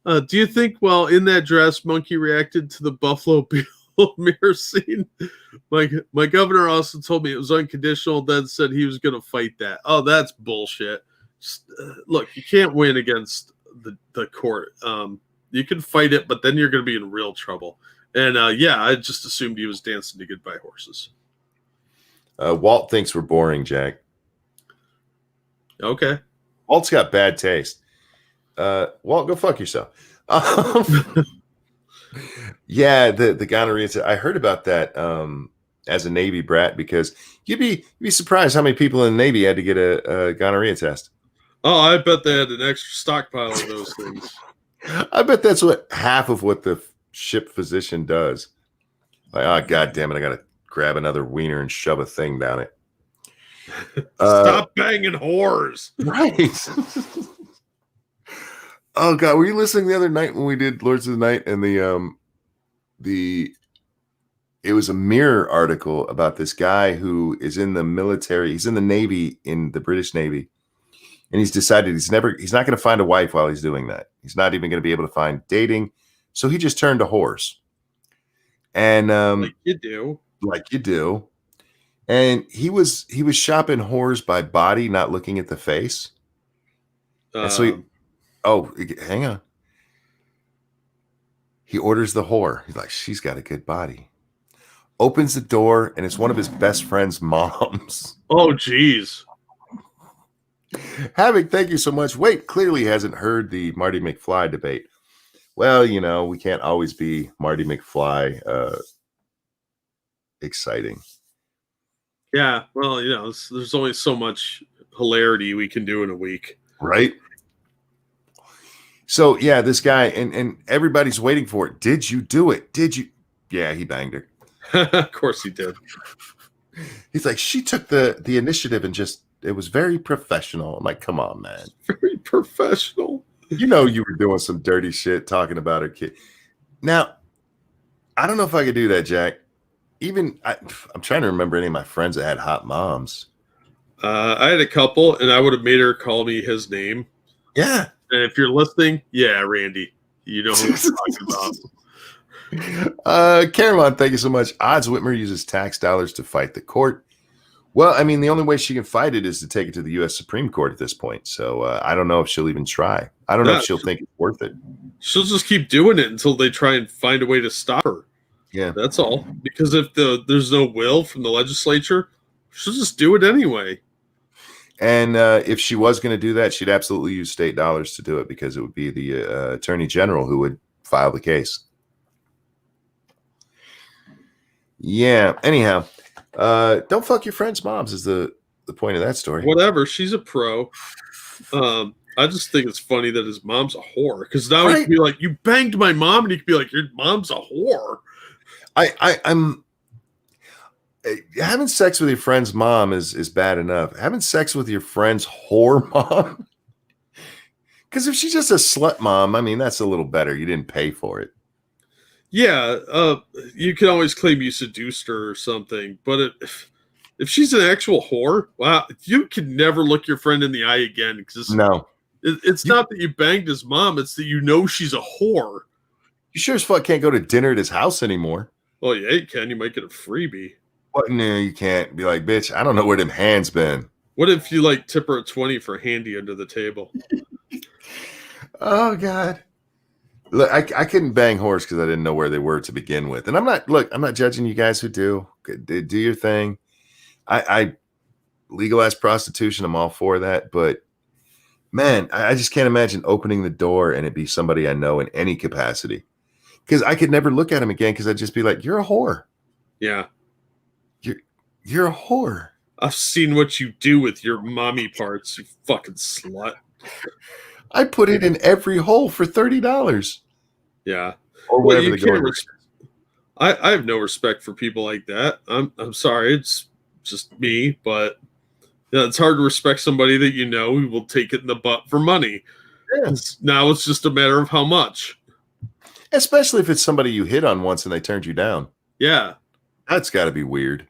Do you think while in that dress, Monkey reacted to the Buffalo Bill mirror scene? My governor also told me it was unconditional, then said he was going to fight that. Oh, that's bullshit. Just, look, you can't win against the court. You can fight it, but then you're going to be in real trouble. And I just assumed he was dancing to Goodbye Horses. Walt thinks we're boring, Jack. Okay. Walt's got bad taste. Walt, go fuck yourself. Yeah, the gonorrhea. I heard about that as a Navy brat because you'd be surprised how many people in the Navy had to get a gonorrhea test. Oh, I bet they had an extra stockpile of those things. I bet that's what half of what the ship physician does. Like, oh god damn it, I gotta grab another wiener and shove a thing down it. Stop banging whores. Right. Oh god, were you listening the other night when we did Lords of the Night and it was a Mirror article about this guy who is in the military. He's in the Navy, in the British Navy. And he's decided he's not going to find a wife while he's doing that. He's not even going to be able to find dating. So he just turned to horse. And Like you do. And he was shopping whores by body, not looking at the face. And so hang on. He orders the whore. He's like, she's got a good body. Opens the door, and it's one of his best friend's moms. Oh, geez. Havoc, thank you so much. Wait, clearly hasn't heard the Marty McFly debate. Well, you know, we can't always be Marty McFly exciting. Yeah, well, you know, there's only so much hilarity we can do in a week. Right? So, yeah, this guy, and everybody's waiting for it. Did you do it? Did you? Yeah, he banged her. Of course he did. He's like, she took the initiative and just, it was very professional. I'm like, come on, man. Very professional. You know you were doing some dirty shit talking about her kid. Now, I don't know if I could do that, Jack. I'm trying to remember any of my friends that had hot moms. I had a couple, and I would have made her call me his name. Yeah. And if you're listening, yeah, Randy, you know who I'm talking about. Caramon, thank you so much. Odds Whitmer uses tax dollars to fight the court. Well, I mean, the only way she can fight it is to take it to the U.S. Supreme Court at this point. So I don't know if she'll even try. I don't know if she'll think it's worth it. She'll just keep doing it until they try and find a way to stop her. Yeah, that's all. Because if there's no will from the legislature, she'll just do it anyway. And if she was going to do that, she'd absolutely use state dollars to do it because it would be the attorney general who would file the case. Yeah. Anyhow, don't fuck your friends' moms is the point of that story. Whatever. She's a pro. I just think it's funny that his mom's a whore. Because now he could be like, you banged my mom, and he could be like, your mom's a whore. I'm having sex with your friend's mom is bad enough. Having sex with your friend's whore mom, because if she's just a slut mom, I mean that's a little better. You didn't pay for it. Yeah, you can always claim you seduced her or something, but if she's an actual whore, wow, you can never look your friend in the eye again. Because it's not that you banged his mom; it's that you know she's a whore. You sure as fuck can't go to dinner at his house anymore. Well, yeah, you can. You might get a freebie. What? No, you can't. Be like, bitch, I don't know where them hands been. What if you like tip her a 20 for handy under the table? Oh God. Look, I couldn't bang whores because I didn't know where they were to begin with. And I'm not judging you guys who do. Do your thing. I legalize prostitution. I'm all for that. But man, I just can't imagine opening the door and it be somebody I know in any capacity. Because I could never look at him again because I'd just be like, you're a whore. Yeah. You're a whore. I've seen what you do with your mommy parts, you fucking slut. I put it in every hole for $30. Yeah. Or whatever the going rate. I have no respect for people like that. I'm sorry, it's just me, but yeah, it's hard to respect somebody that you know who will take it in the butt for money. Yeah. Now it's just a matter of how much. Especially if it's somebody you hit on once and they turned you down. Yeah. That's got to be weird.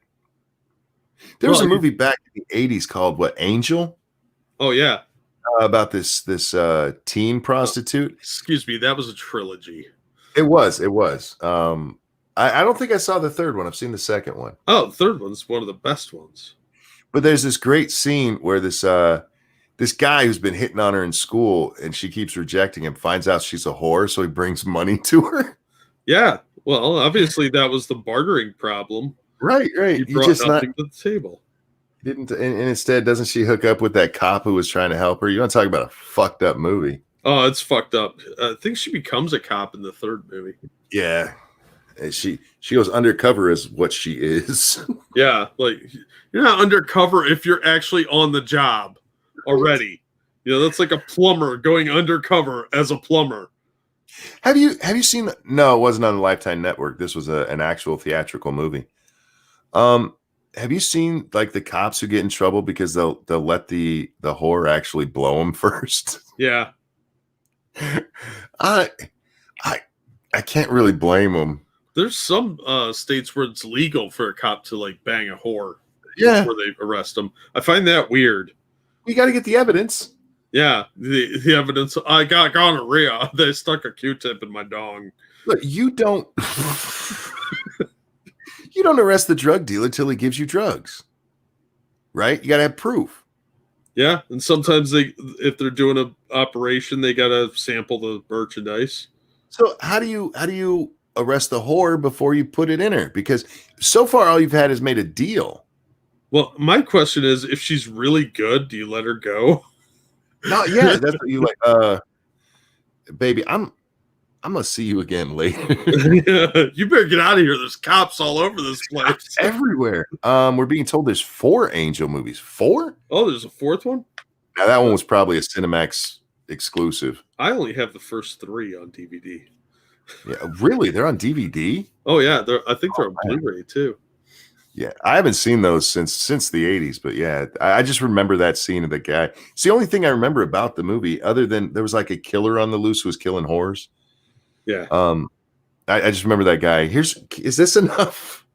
There was a movie back in the 80s called what, Angel? Oh, yeah. About this teen prostitute. Excuse me, that was a trilogy. It was. I don't think I saw the third one. I've seen the second one. Oh, the third one's one of the best ones. But there's this great scene where this guy who's been hitting on her in school and she keeps rejecting him, finds out she's a whore, so he brings money to her. Yeah. Well, obviously that was the bartering problem. Right. He brought just nothing to the table. Didn't, and instead, doesn't she hook up with that cop who was trying to help her? You want to talk about a fucked up movie? Oh, it's fucked up. I think she becomes a cop in the third movie. Yeah. She goes undercover as what she is. Yeah, like you're not undercover if you're actually on the job already. You know, that's like a plumber going undercover as a plumber. Have you seen? No, it wasn't on the Lifetime Network. This was an actual theatrical movie. Have you seen like the cops who get in trouble because they'll let the whore actually blow them first? Yeah. I can't really blame them. There's some states where it's legal for a cop to like bang a whore Yeah, before they arrest them. I find that weird. you got to get the evidence. Yeah, the evidence. I got gonorrhea. They stuck a Q-tip in my dong. Look, you don't arrest the drug dealer till he gives you drugs, right? You got to have proof. Yeah, and sometimes if they're doing an operation, they gotta sample the merchandise. So how do you arrest the whore before you put it in her? Because so far all you've had is made a deal. Well, my question is, if she's really good, do you let her go? No, yeah, that's what you like. Baby, I'm gonna see you again later. You better get out of here. There's cops all over this place. Everywhere. We're being told there's 4 Angel movies. 4? Oh, there's a 4th one? Now that one was probably a Cinemax exclusive. I only have the first 3 on DVD. Yeah, really? They're on DVD? Oh yeah, I think they're on Blu-ray too. Yeah, I haven't seen those since the 80s, but yeah, I just remember that scene of the guy. It's the only thing I remember about the movie, other than there was like a killer on the loose who was killing whores. Yeah. I just remember that guy. Is this enough?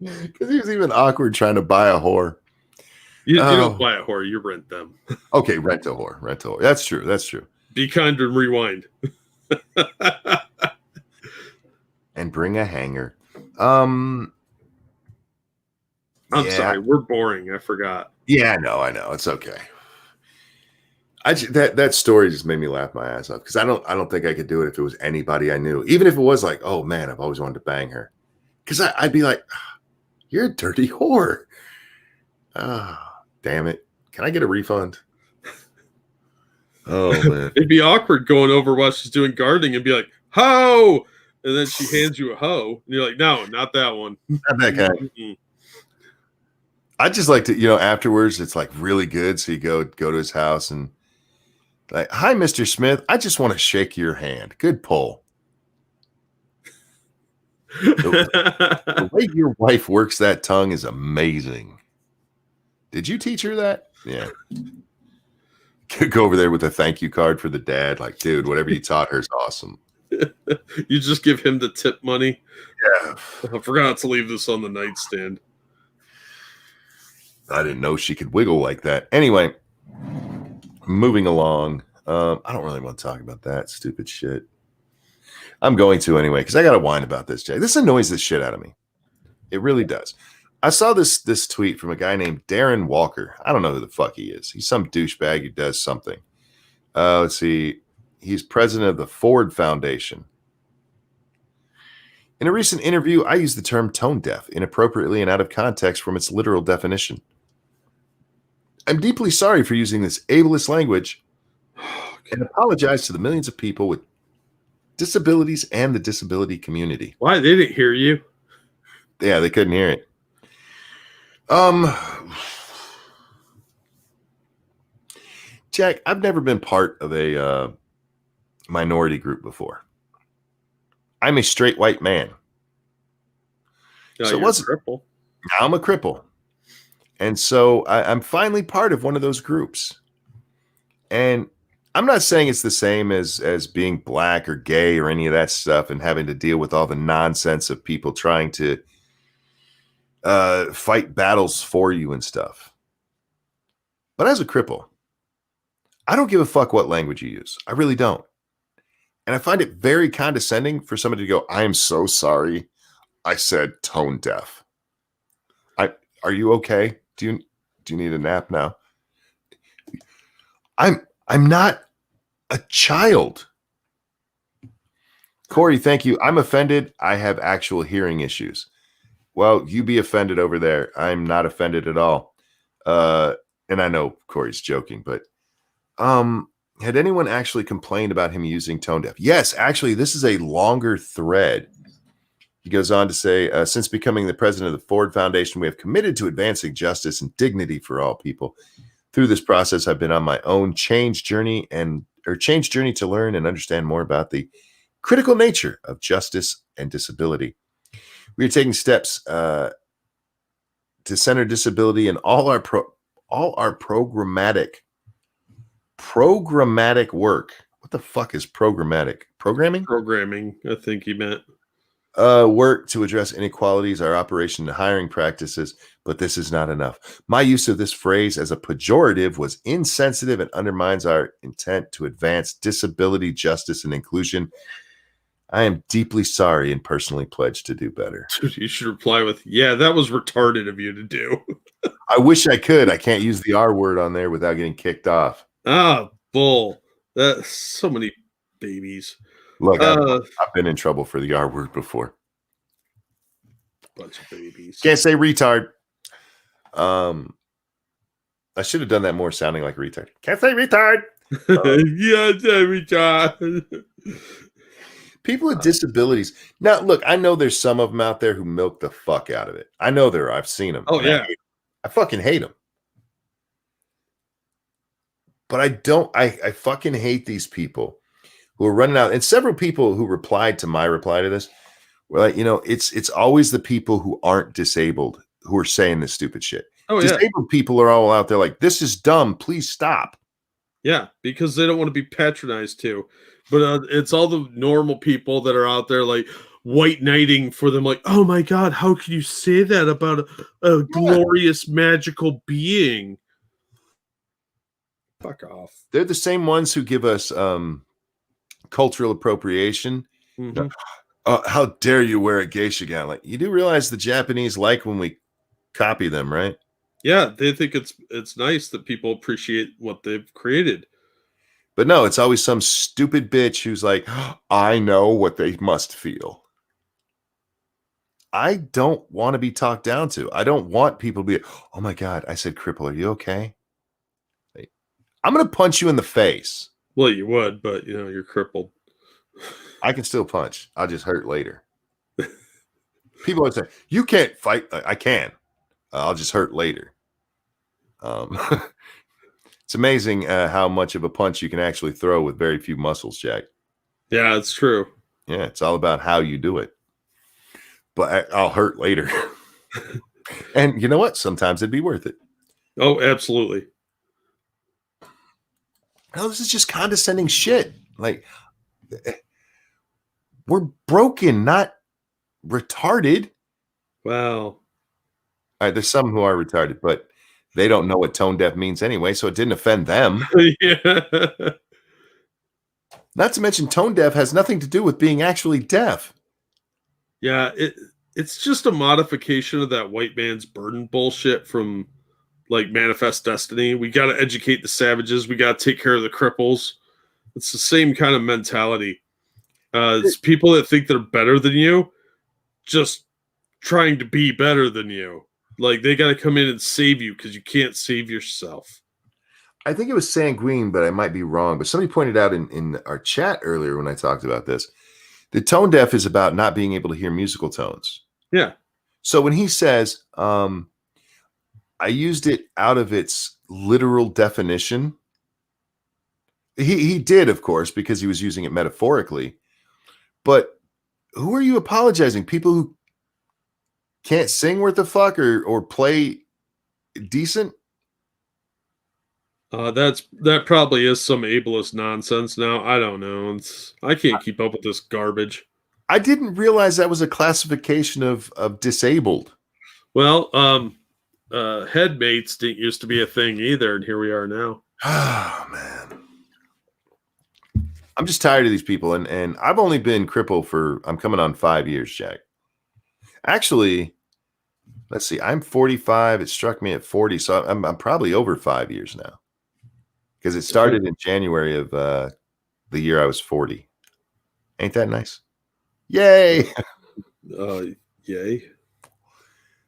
Because he was even awkward trying to buy a whore. You don't buy a whore, you rent them. Okay, rent a whore. That's true. Be kind and rewind. And bring a hanger. I'm sorry, we're boring. I forgot. Yeah, I know. It's okay. That story just made me laugh my ass off because I don't think I could do it if it was anybody I knew. Even if it was like, oh man, I've always wanted to bang her. Because I'd be like, you're a dirty whore. Damn it. Can I get a refund? Oh man. It'd be awkward going over while she's doing gardening and be like, ho! And then she hands you a hoe. And you're like, no, not that one. Not that guy. Mm-mm. I just like to, afterwards it's like really good. So you go to his house and like, hi, Mr. Smith. I just want to shake your hand. Good pull. The way your wife works that tongue is amazing. Did you teach her that? Yeah. Go over there with a thank you card for the dad. Like, dude, whatever you taught her is awesome. You just give him the tip money. Yeah. I forgot to leave this on the nightstand. I didn't know she could wiggle like that. Anyway, moving along. I don't really want to talk about that stupid shit. I'm going to anyway, because I got to whine about this, Jay. This annoys the shit out of me. It really does. I saw this tweet from a guy named Darren Walker. I don't know who the fuck he is. He's some douchebag who does something. Let's see. He's president of the Ford Foundation. In a recent interview, I used the term tone deaf inappropriately and out of context from its literal definition. I'm deeply sorry for using this ableist language and apologize to the millions of people with disabilities and the disability community. Why? They didn't hear you. Yeah, they couldn't hear it. Jack, I've never been part of a minority group before. I'm a straight white man. No, so what's a cripple? I'm a cripple. And so I'm finally part of one of those groups. And I'm not saying it's the same as being black or gay or any of that stuff and having to deal with all the nonsense of people trying to fight battles for you and stuff. But as a cripple, I don't give a fuck what language you use. I really don't. And I find it very condescending for somebody to go, I am so sorry. I said tone deaf. Are you okay? Do you need a nap now? I'm not a child. Corey, thank you. I'm offended. I have actual hearing issues. Well, you be offended over there. I'm not offended at all. And I know Corey's joking, but had anyone actually complained about him using tone deaf? Yes, actually, this is a longer thread. He goes on to say, since becoming the president of the Ford Foundation, we have committed to advancing justice and dignity for all people. Through this process, I've been on my own change journey and change journey to learn and understand more about the critical nature of justice and disability. We are taking steps to center disability in all our programmatic work. What the fuck is programmatic? Programming, I think you meant. Work to address inequalities, our operation and hiring practices, but this is not enough. My use of this phrase as a pejorative was insensitive and undermines our intent to advance disability, justice, and inclusion. I am deeply sorry and personally pledge to do better. Dude, you should reply with, yeah, that was retarded of you to do. I wish I could. I can't use the R word on there without getting kicked off. Ah, bull. That's so many babies. Look, I've been in trouble for the R word before. Bunch of babies. Can't say retard. I should have done that more sounding like a retard. Can't say retard. Yeah, retard. People with disabilities. Now, look, I know there's some of them out there who milk the fuck out of it. I know there are. I've seen them. Oh, yeah. I fucking hate them. But I fucking hate these people who are running out. And several people who replied to my reply to this were like, it's always the people who aren't disabled who are saying this stupid shit. Oh, disabled people are all out there like, this is dumb. Please stop. Yeah, because they don't want to be patronized too. But it's all the normal people that are out there like white knighting for them. Like, oh my God, how can you say that about a glorious magical being? Fuck off. They're the same ones who give us cultural appropriation. Mm-hmm. How dare you wear a geisha gown? Like, you do realize the Japanese like when we copy them, right? Yeah, they think it's nice that people appreciate what they've created. But no, it's always some stupid bitch who's like, I know what they must feel. I don't want to be talked down to. I don't want people to be, oh my God, I said cripple. Are you okay? I'm going to punch you in the face. Well, you would, but you're crippled. I can still punch. I'll just hurt later. People would say, you can't fight. I can. I'll just hurt later. It's amazing how much of a punch you can actually throw with very few muscles, Jack. Yeah, it's true. Yeah, it's all about how you do it. But I'll hurt later. And you know what? Sometimes it'd be worth it. Oh, absolutely. No, this is just condescending shit. Like, we're broken, not retarded. Wow. All right, there's some who are retarded, but they don't know what tone deaf means anyway, so it didn't offend them. Yeah. Not to mention, tone deaf has nothing to do with being actually deaf. Yeah, it's just a modification of that white man's burden bullshit from like Manifest Destiny. We got to educate the savages. We got to take care of the cripples. It's the same kind of mentality. It's people that think they're better than you, just trying to be better than you. Like, they got to come in and save you because you can't save yourself. I think it was sanguine, but I might be wrong. But somebody pointed out in our chat earlier when I talked about this, the tone deaf is about not being able to hear musical tones. Yeah. So when he says, I used it out of its literal definition, he did, of course, because he was using it metaphorically. But who are you apologizing? People who can't sing worth the fuck or play decent? That probably is some ableist nonsense now. I don't know. I can't keep up with this garbage. I didn't realize that was a classification of disabled. Well, headmates didn't used to be a thing either, and here we are now. Oh, man. I'm just tired of these people, and I've only been crippled I'm coming on 5 years, Jack. Actually, let's see. I'm 45. It struck me at 40, so I'm probably over 5 years now. Because it started in January of the year I was 40. Ain't that nice? Yay! Yay!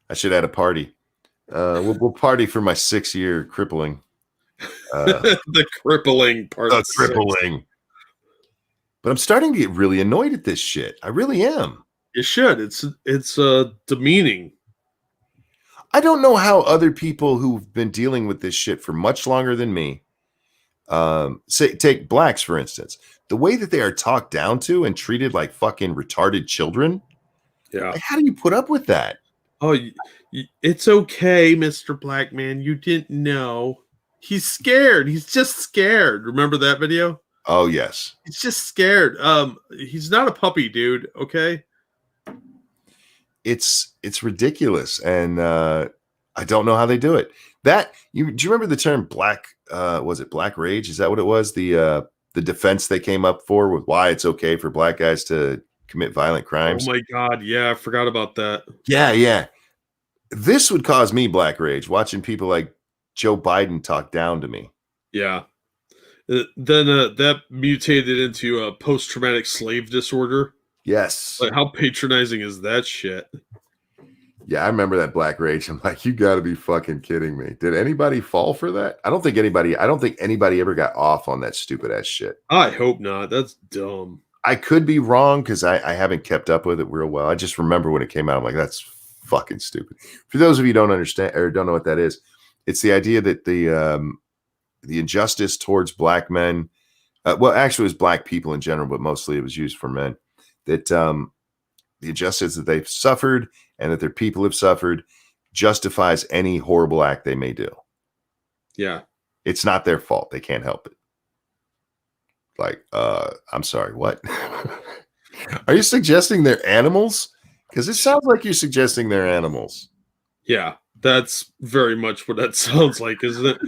I should add a party. We'll party for my 6-year crippling. The crippling part. The crippling. But I'm starting to get really annoyed at this shit. I really am. You should. It's demeaning. I don't know how other people who've been dealing with this shit for much longer than me Say take blacks for instance. The way that they are talked down to and treated like fucking retarded children. Yeah. Like, how do you put up with that? Oh, it's okay, Mr. Black Man. You didn't know. He's scared. He's just scared. Remember that video? Oh yes. He's just scared. He's not a puppy, dude. Okay. It's ridiculous, and I don't know how they do it. Do you remember the term black? Was it black rage? Is that what it was? The defense they came up for with why it's okay for black guys to commit violent crimes. Oh my god, yeah, I forgot about that. Yeah. This would cause me black rage watching people like Joe Biden talk down to me. Yeah. Then that mutated into a post-traumatic slave disorder. Yes. Like, how patronizing is that shit? Yeah, I remember that black rage. I'm like, you got to be fucking kidding me. Did anybody fall for that? I don't think anybody ever got off on that stupid ass shit. I hope not. That's dumb. I could be wrong because I haven't kept up with it real well. I just remember when it came out. I'm like, that's fucking stupid. For those of you who don't understand or don't know what that is, it's the idea that the injustice towards black men, well, actually, it was black people in general, but mostly it was used for men. That the injustice that they've suffered and that their people have suffered justifies any horrible act they may do. Yeah, it's not their fault. They can't help it. Like, I'm sorry, what? Are you suggesting they're animals? Because it sounds like you're suggesting they're animals. Yeah, that's very much what that sounds like, isn't it?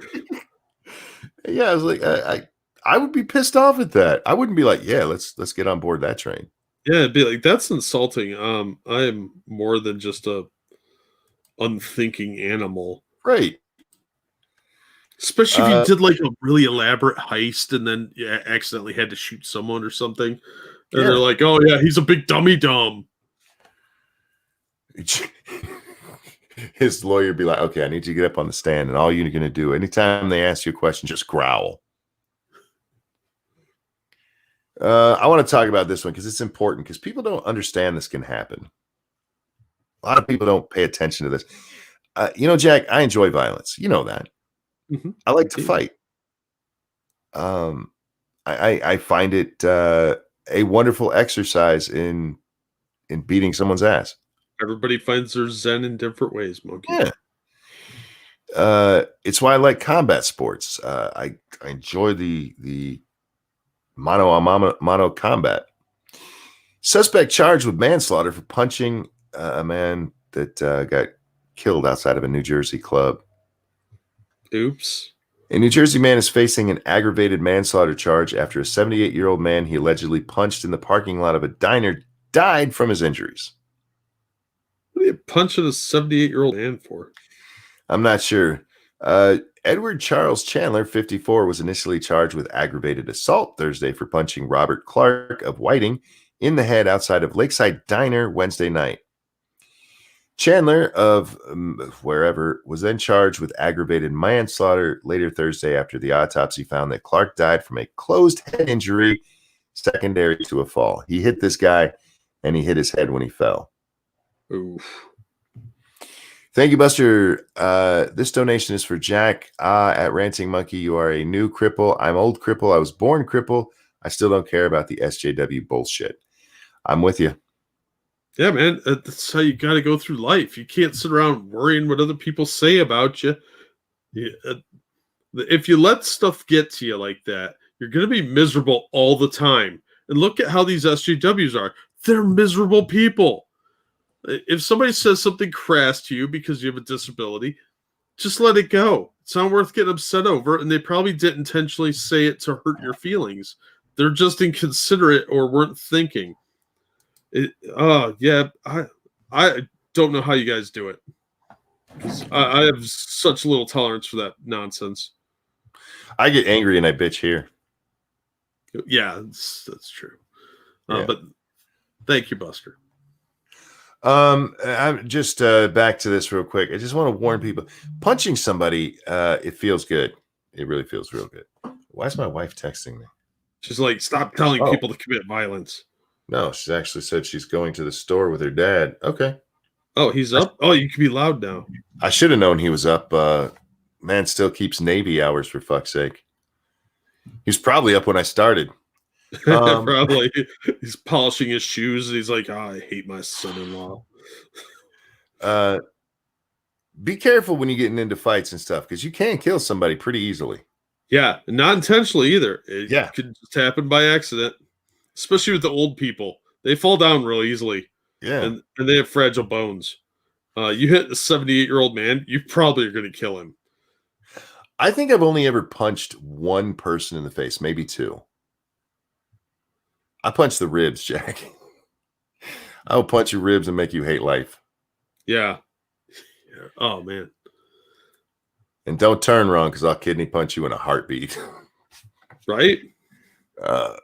Yeah, I was like, I would be pissed off at that. I wouldn't be like, yeah, let's get on board that train. Yeah, it'd be like, that's insulting. I am more than just a unthinking animal. Right. Especially if you did like a really elaborate heist and then accidentally had to shoot someone or something. And they're like, oh yeah, he's a big dummy dumb. His lawyer be like, okay, I need you to get up on the stand, and all you're going to do, anytime they ask you a question, just growl. I want to talk about this one because it's important, because people don't understand this can happen. A lot of people don't pay attention to this. Jack, I enjoy violence. You know that. Mm-hmm. I like to fight. I find it a wonderful exercise in beating someone's ass. Everybody finds their zen in different ways, Monkey. Yeah. It's why I like combat sports. I enjoy the mano combat. Suspect charged with manslaughter for punching a man that got killed outside of a New Jersey club. Oops. A New Jersey man is facing an aggravated manslaughter charge after a 78-year-old man he allegedly punched in the parking lot of a diner died from his injuries. What are you punching a 78-year-old man for? I'm not sure. Edward Charles Chandler, 54, was initially charged with aggravated assault Thursday for punching Robert Clark of Whiting in the head outside of Lakeside Diner Wednesday night. Chandler of wherever was then charged with aggravated manslaughter later Thursday after the autopsy found that Clark died from a closed head injury secondary to a fall. He hit this guy and he hit his head when he fell. Oof. Thank you, Buster. This donation is for Jack. At Ranting Monkey, you are a new cripple. I'm old cripple. I was born cripple. I still don't care about the SJW bullshit. I'm with you. Yeah, man. That's how you got to go through life. You can't sit around worrying what other people say about you. If you let stuff get to you like that, you're going to be miserable all the time. And look at how these SJWs are. They're miserable people. If somebody says something crass to you because you have a disability, just let it go. It's not worth getting upset over, and they probably didn't intentionally say it to hurt your feelings. They're just inconsiderate or weren't thinking. Yeah, I don't know how you guys do it. I have such little tolerance for that nonsense. I get angry and I bitch here. Yeah, that's true. Yeah. But thank you, Buster. I'm just back to this real quick. I just want to warn people: punching somebody, it feels good. It really feels real good. Why is my wife texting me? She's like, stop telling people to commit violence. No, she actually said she's going to the store with her dad. Okay. Oh, he's up? Oh, you can be loud now. I should have known he was up. Man still keeps Navy hours, for fuck's sake. He was probably up when I started. Probably. He's polishing his shoes and he's like, I hate my son-in-law. Be careful when you're getting into fights and stuff, because you can kill somebody pretty easily. Yeah, not intentionally either. It Yeah. could just happen by accident, especially with the old people. They fall down real easily. Yeah. And they have fragile bones. You hit a 78-year-old man, you probably are going to kill him. I think I've only ever punched one person in the face, maybe two. I punched the ribs, Jack. I will punch your ribs and make you hate life. Yeah. Oh, man. And don't turn wrong, because I'll kidney punch you in a heartbeat. Right?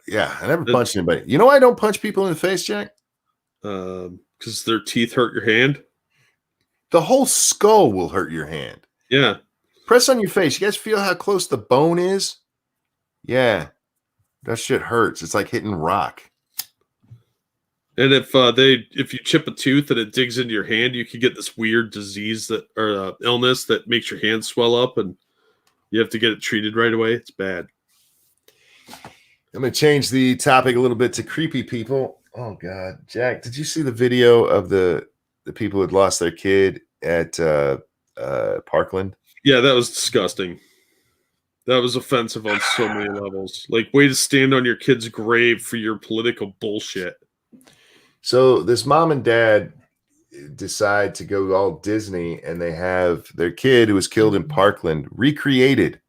Yeah, I never punched anybody. You know why I don't punch people in the face, Jack? Because their teeth hurt your hand. The whole skull will hurt your hand. Yeah. Press on your face. You guys feel how close the bone is? Yeah. That shit hurts. It's like hitting rock. And if you chip a tooth and it digs into your hand, you can get this weird disease or illness that makes your hand swell up, and you have to get it treated right away. It's bad. I'm going to change the topic a little bit to creepy people. Oh, God. Jack, did you see the video of the people who had lost their kid at Parkland? Yeah, that was disgusting. That was offensive on so many levels. Like, way to stand on your kid's grave for your political bullshit. So this mom and dad decide to go all Disney, and they have their kid who was killed in Parkland recreated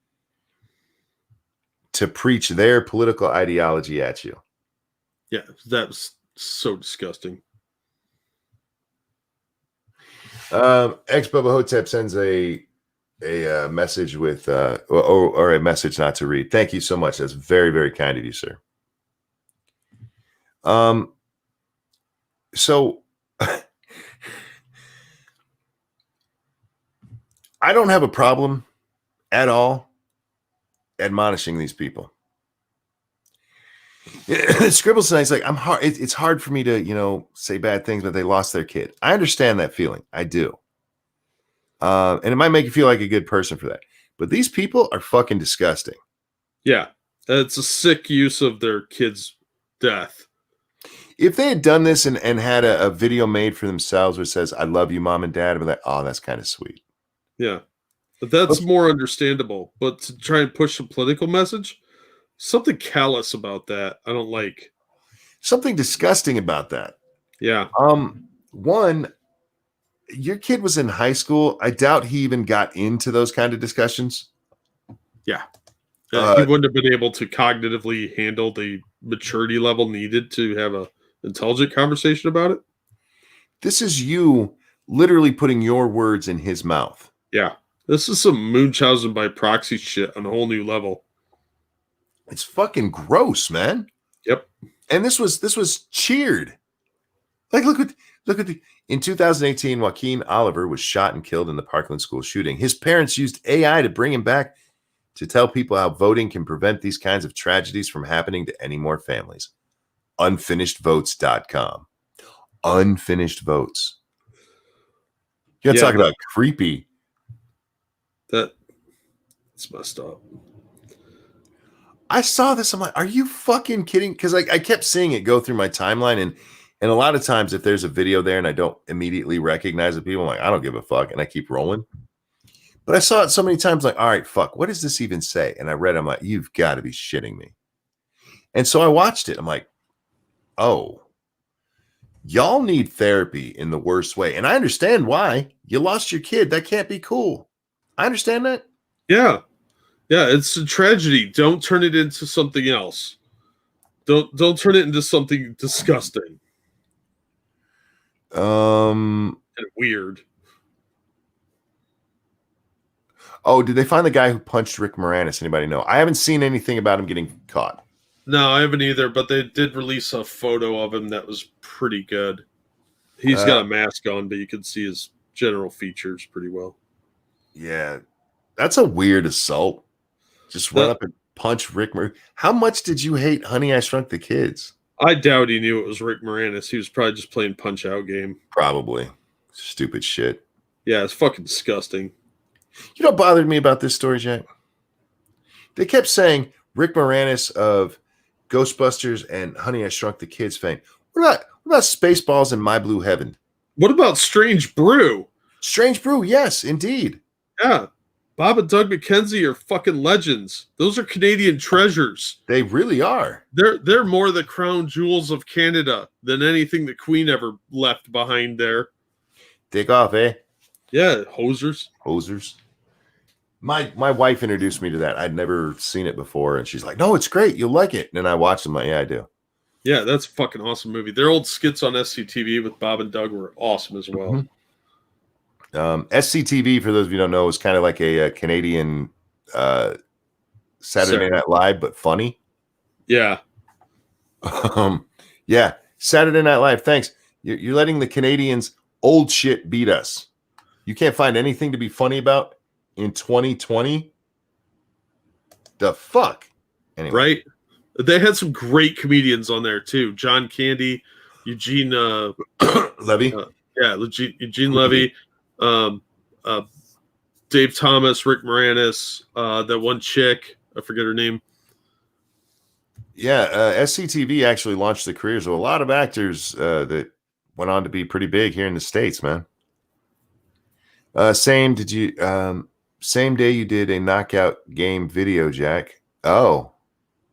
to preach their political ideology at you. Yeah, that was so disgusting. Ex Bubba Hotep sends a message with or a message not to read. Thank you so much. That's very, very kind of you, sir. So I don't have a problem at all admonishing these people. Scribbles tonight's like, it's hard for me to, say bad things, but they lost their kid. I understand that feeling. I do. And it might make you feel like a good person for that. But these people are fucking disgusting. Yeah. It's a sick use of their kid's death. If they had done this and had a video made for themselves where it says, I love you, mom and dad, I'd be like, oh, that's kind of sweet. Yeah. But that's more understandable. But to try and push a political message, something callous about that, I don't like. Something disgusting about that. Yeah. One, your kid was in high school. I doubt he even got into those kind of discussions. Yeah. He wouldn't have been able to cognitively handle the maturity level needed to have a intelligent conversation about it. This is you literally putting your words in his mouth. Yeah. This is some Munchausen by proxy shit on a whole new level. It's fucking gross, man. Yep. And this was cheered. Like, look at in 2018, Joaquin Oliver was shot and killed in the Parkland school shooting. His parents used AI to bring him back to tell people how voting can prevent these kinds of tragedies from happening to any more families. Unfinishedvotes.com. Unfinished votes. You gotta talk about creepy. That's messed up. I saw this. I'm like, are you fucking kidding? Because I kept seeing it go through my timeline, and a lot of times if there's a video there and I don't immediately recognize the people, I'm like, I don't give a fuck, and I keep rolling. But I saw it so many times, like, all right, fuck, what does this even say? And I read, I'm like, you've got to be shitting me. And so I watched it. I'm like, oh, y'all need therapy in the worst way. And I understand why. You lost your kid. That can't be cool. I understand that. Yeah. Yeah, it's a tragedy. Don't turn it into something else. Don't turn it into something disgusting. And weird. Oh, did they find the guy who punched Rick Moranis? Anybody know? I haven't seen anything about him getting caught. No, I haven't either, but they did release a photo of him that was pretty good. He's got a mask on, but you can see his general features pretty well. Yeah, that's a weird assault. Just run up and punch Rick Moranis. How much did you hate Honey, I Shrunk the Kids? I doubt he knew it was Rick Moranis. He was probably just playing Punch-Out game. Probably. Stupid shit. Yeah, it's fucking disgusting. You know what bothered me about this story, Jack? They kept saying Rick Moranis of Ghostbusters and Honey, I Shrunk the Kids fame. What about Spaceballs and My Blue Heaven? What about Strange Brew? Strange Brew, yes, indeed. Yeah. Bob and Doug McKenzie are fucking legends. Those are Canadian treasures. They really are. They're more the crown jewels of Canada than anything the Queen ever left behind there. Take off, eh? Yeah, hosers. My wife introduced me to that. I'd never seen it before, and she's like, "No, it's great. You'll like it." And I watched them. Like, yeah, I do. Yeah, that's a fucking awesome movie. Their old skits on SCTV with Bob and Doug were awesome as well. SCTV, for those of you who don't know, is kind of like a Canadian Saturday Night Live, but funny. Yeah. Yeah, Saturday Night Live. Thanks. You're letting the Canadians old shit beat us. You can't find anything to be funny about in 2020. The fuck? Anyway. Right? They had some great comedians on there too. John Candy, Eugene Levy. Eugene Levy, Dave Thomas, Rick Moranis, that one chick, I forget her name. Yeah, SCTV actually launched the careers of a lot of actors that went on to be pretty big here in the States, man. Same day you did a knockout game video, Jack. Oh,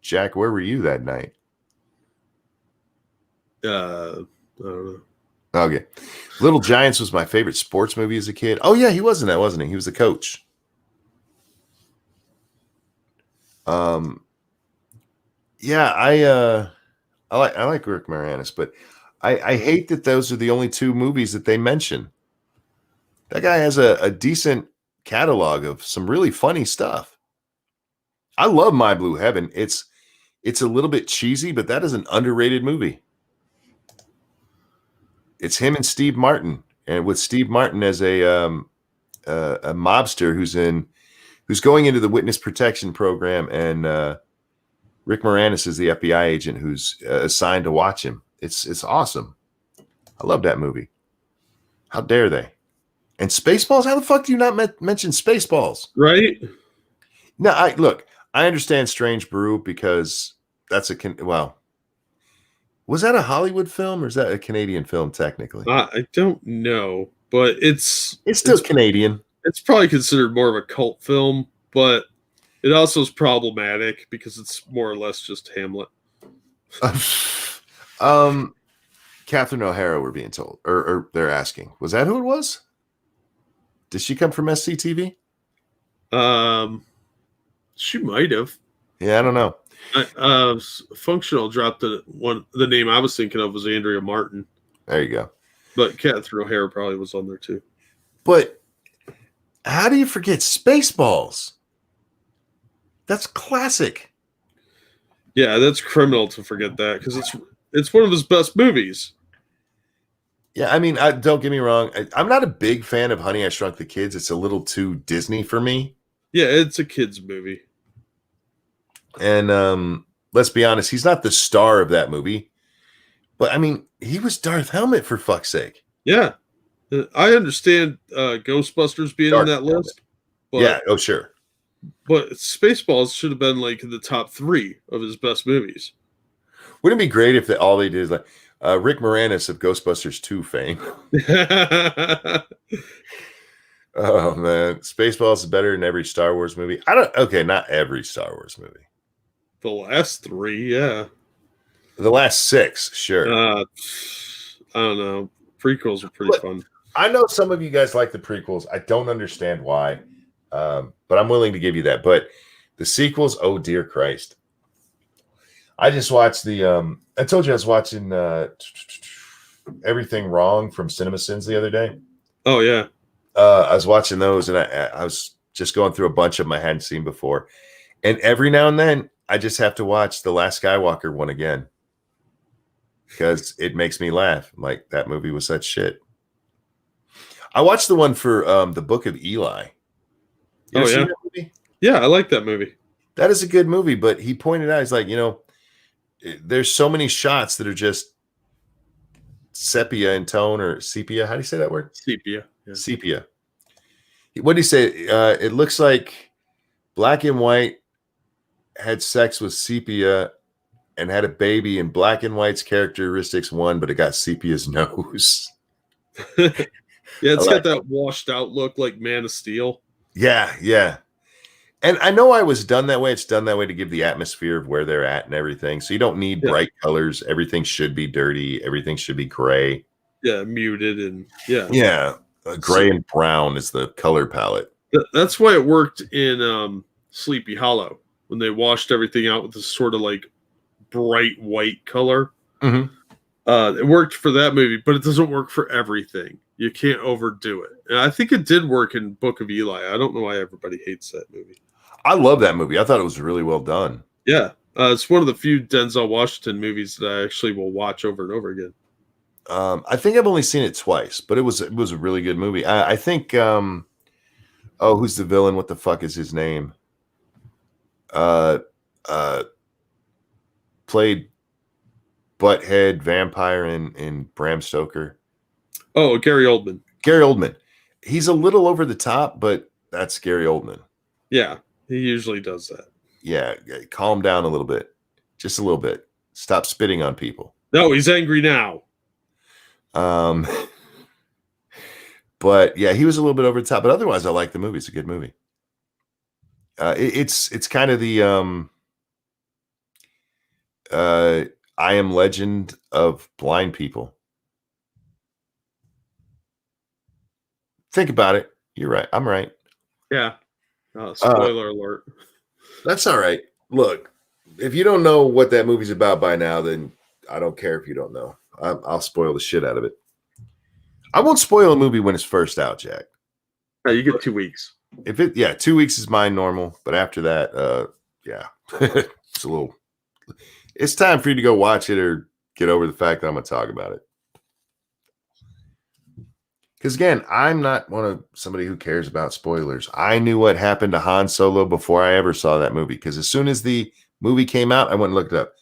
Jack, where were you that night? I don't know. Okay. Little Giants was my favorite sports movie as a kid. Oh yeah, he was in that, wasn't he? He was the coach. Yeah, I like Rick Moranis, but I hate that those are the only two movies that they mention. That guy has a decent catalog of some really funny stuff. I love My Blue Heaven. It's a little bit cheesy, but that is an underrated movie. It's him and Steve Martin, and with Steve Martin as a mobster who's going into the witness protection program, and Rick Moranis is the FBI agent who's assigned to watch him. It's awesome. I love that movie. How dare they? And Spaceballs? How the fuck do you not mention Spaceballs? Right? No, I understand Strange Brew because that's was that a Hollywood film or is that a Canadian film technically? I don't know, but it's still Canadian. It's probably considered more of a cult film, but it also is problematic because it's more or less just Hamlet. Catherine O'Hara, we're being told, or they're asking, was that who it was? Did she come from SCTV? She might have. Yeah, I don't know. Functional dropped the name I was thinking of was Andrea Martin. There you go. But Catherine O'Hara probably was on there too. But how do you forget Spaceballs? That's classic. Yeah, that's criminal to forget that because it's one of his best movies. Yeah, I mean, don't get me wrong. I'm not a big fan of Honey, I Shrunk the Kids. It's a little too Disney for me. Yeah, it's a kid's movie. And let's be honest, he's not the star of that movie. But, I mean, he was Darth Helmet, for fuck's sake. Yeah. I understand Ghostbusters being on that list. But, yeah, oh, sure. But Spaceballs should have been, like, in the top 3 of his best movies. Wouldn't it be great if all they did is, like, Rick Moranis of Ghostbusters 2 fame? Oh, man. Spaceballs is better than every Star Wars movie. Not every Star Wars movie. The last 3, yeah. The last 6, sure. I don't know. Prequels are pretty fun. I know some of you guys like the prequels. I don't understand why, but I'm willing to give you that. But the sequels, oh, dear Christ. I just watched I told you I was watching Everything Wrong from CinemaSins the other day. Oh, yeah. I was watching those, and I was just going through a bunch of them I hadn't seen before. And every now and then, I just have to watch the Last Skywalker one again because it makes me laugh. Like, that movie was such shit. I watched the one for the Book of Eli. You ever seen that movie? Yeah, I like that movie. That is a good movie, but he pointed out, he's like, there's so many shots that are just sepia in tone, or sepia. How do you say that word? Sepia. Yeah. Sepia. What do you say? It looks like black and white had sex with Sepia and had a baby, and Black and White's characteristics won, but it got Sepia's nose. Yeah, it's like, got that washed out look like Man of Steel. Yeah. And I know I was done that way. It's done that way to give the atmosphere of where they're at and everything. So you don't need bright colors. Everything should be dirty. Everything should be gray. Yeah, muted and yeah. Yeah, gray and brown is the color palette. That's why it worked in Sleepy Hollow when they washed everything out with this sort of like bright white color. Mm-hmm. It worked for that movie, but it doesn't work for everything. You can't overdo it. And I think it did work in Book of Eli. I don't know why everybody hates that movie. I love that movie. I thought it was really well done. Yeah. It's one of the few Denzel Washington movies that I actually will watch over and over again. I think I've only seen it twice, but it was a really good movie. I think who's the villain? What the fuck is his name? Played butthead vampire in Bram Stoker. Oh, Gary Oldman. Gary Oldman. He's a little over the top, but that's Gary Oldman. Yeah, he usually does that. Yeah, calm down a little bit. Just a little bit. Stop spitting on people. No, he's angry now. But yeah, he was a little bit over the top, but otherwise I like the movie. It's a good movie. It's kind of the I Am Legend of blind people. Think about it. You're right. I'm right. Yeah. Spoiler alert. That's all right. Look, if you don't know what that movie's about by now, then I don't care if you don't know. I'll spoil the shit out of it. I won't spoil a movie when it's first out, Jack. You get 2 weeks. 2 weeks is my normal, but after that, it's a little. It's time for you to go watch it or get over the fact that I'm going to talk about it. Because again, I'm not somebody who cares about spoilers. I knew what happened to Han Solo before I ever saw that movie. Because as soon as the movie came out, I went and looked it up.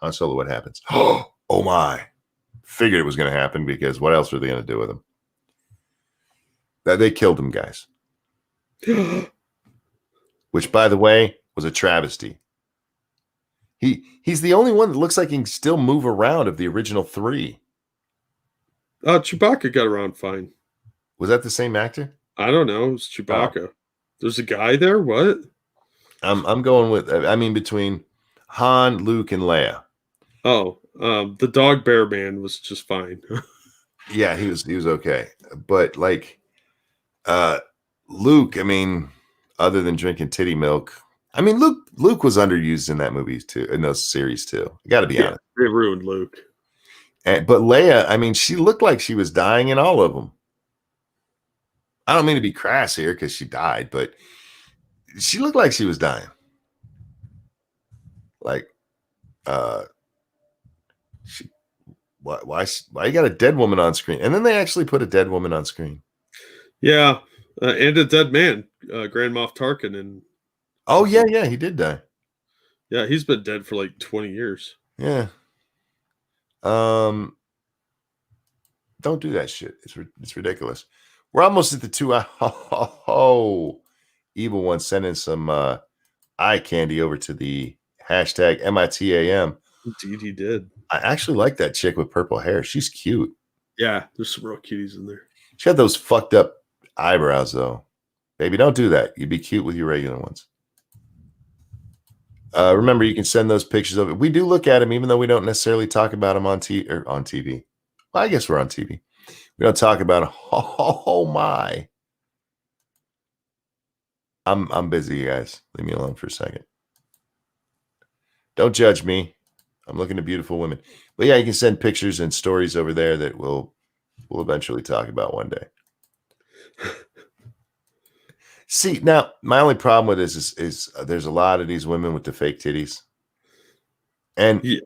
Han Solo, what happens? Oh my. Figured it was going to happen because what else were they going to do with him? That they killed him, guys. Which, by the way, was a travesty. He's the only one that looks like he can still move around of the original three. Chewbacca got around fine. Was that the same actor? I don't know. It was Chewbacca. There's a guy there? What? I'm going with, between Han, Luke, and Leia. Oh, the dog bear man was just fine. Yeah, he was okay. But like Luke, other than drinking titty milk, Luke was underused in that movie too, in those series too. I got to be honest. They ruined Luke. But Leia, she looked like she was dying in all of them. I don't mean to be crass here because she died, but she looked like she was dying. Like, why you got a dead woman on screen? And then they actually put a dead woman on screen. Yeah, and a dead man, Grand Moff Tarkin. And oh yeah, he did die. Yeah, he's been dead for like 20 years. Yeah. Don't do that shit. It's ridiculous. We're almost at the 2 hour. Evil one sending some eye candy over to the hashtag MITAM. Indeed, he did. I actually like that chick with purple hair. She's cute. Yeah, there's some real cuties in there. She had those fucked up eyebrows, though. Baby, don't do that. You'd be cute with your regular ones. Remember, you can send those pictures of it. We do look at them, even though we don't necessarily talk about them on TV. Well, I guess we're on TV. We don't talk about them. Oh my! I'm busy, guys. Leave me alone for a second. Don't judge me. I'm looking at beautiful women. But yeah, you can send pictures and stories over there that we'll eventually talk about one day. See, now my only problem with this is there's a lot of these women with the fake titties. And yeah.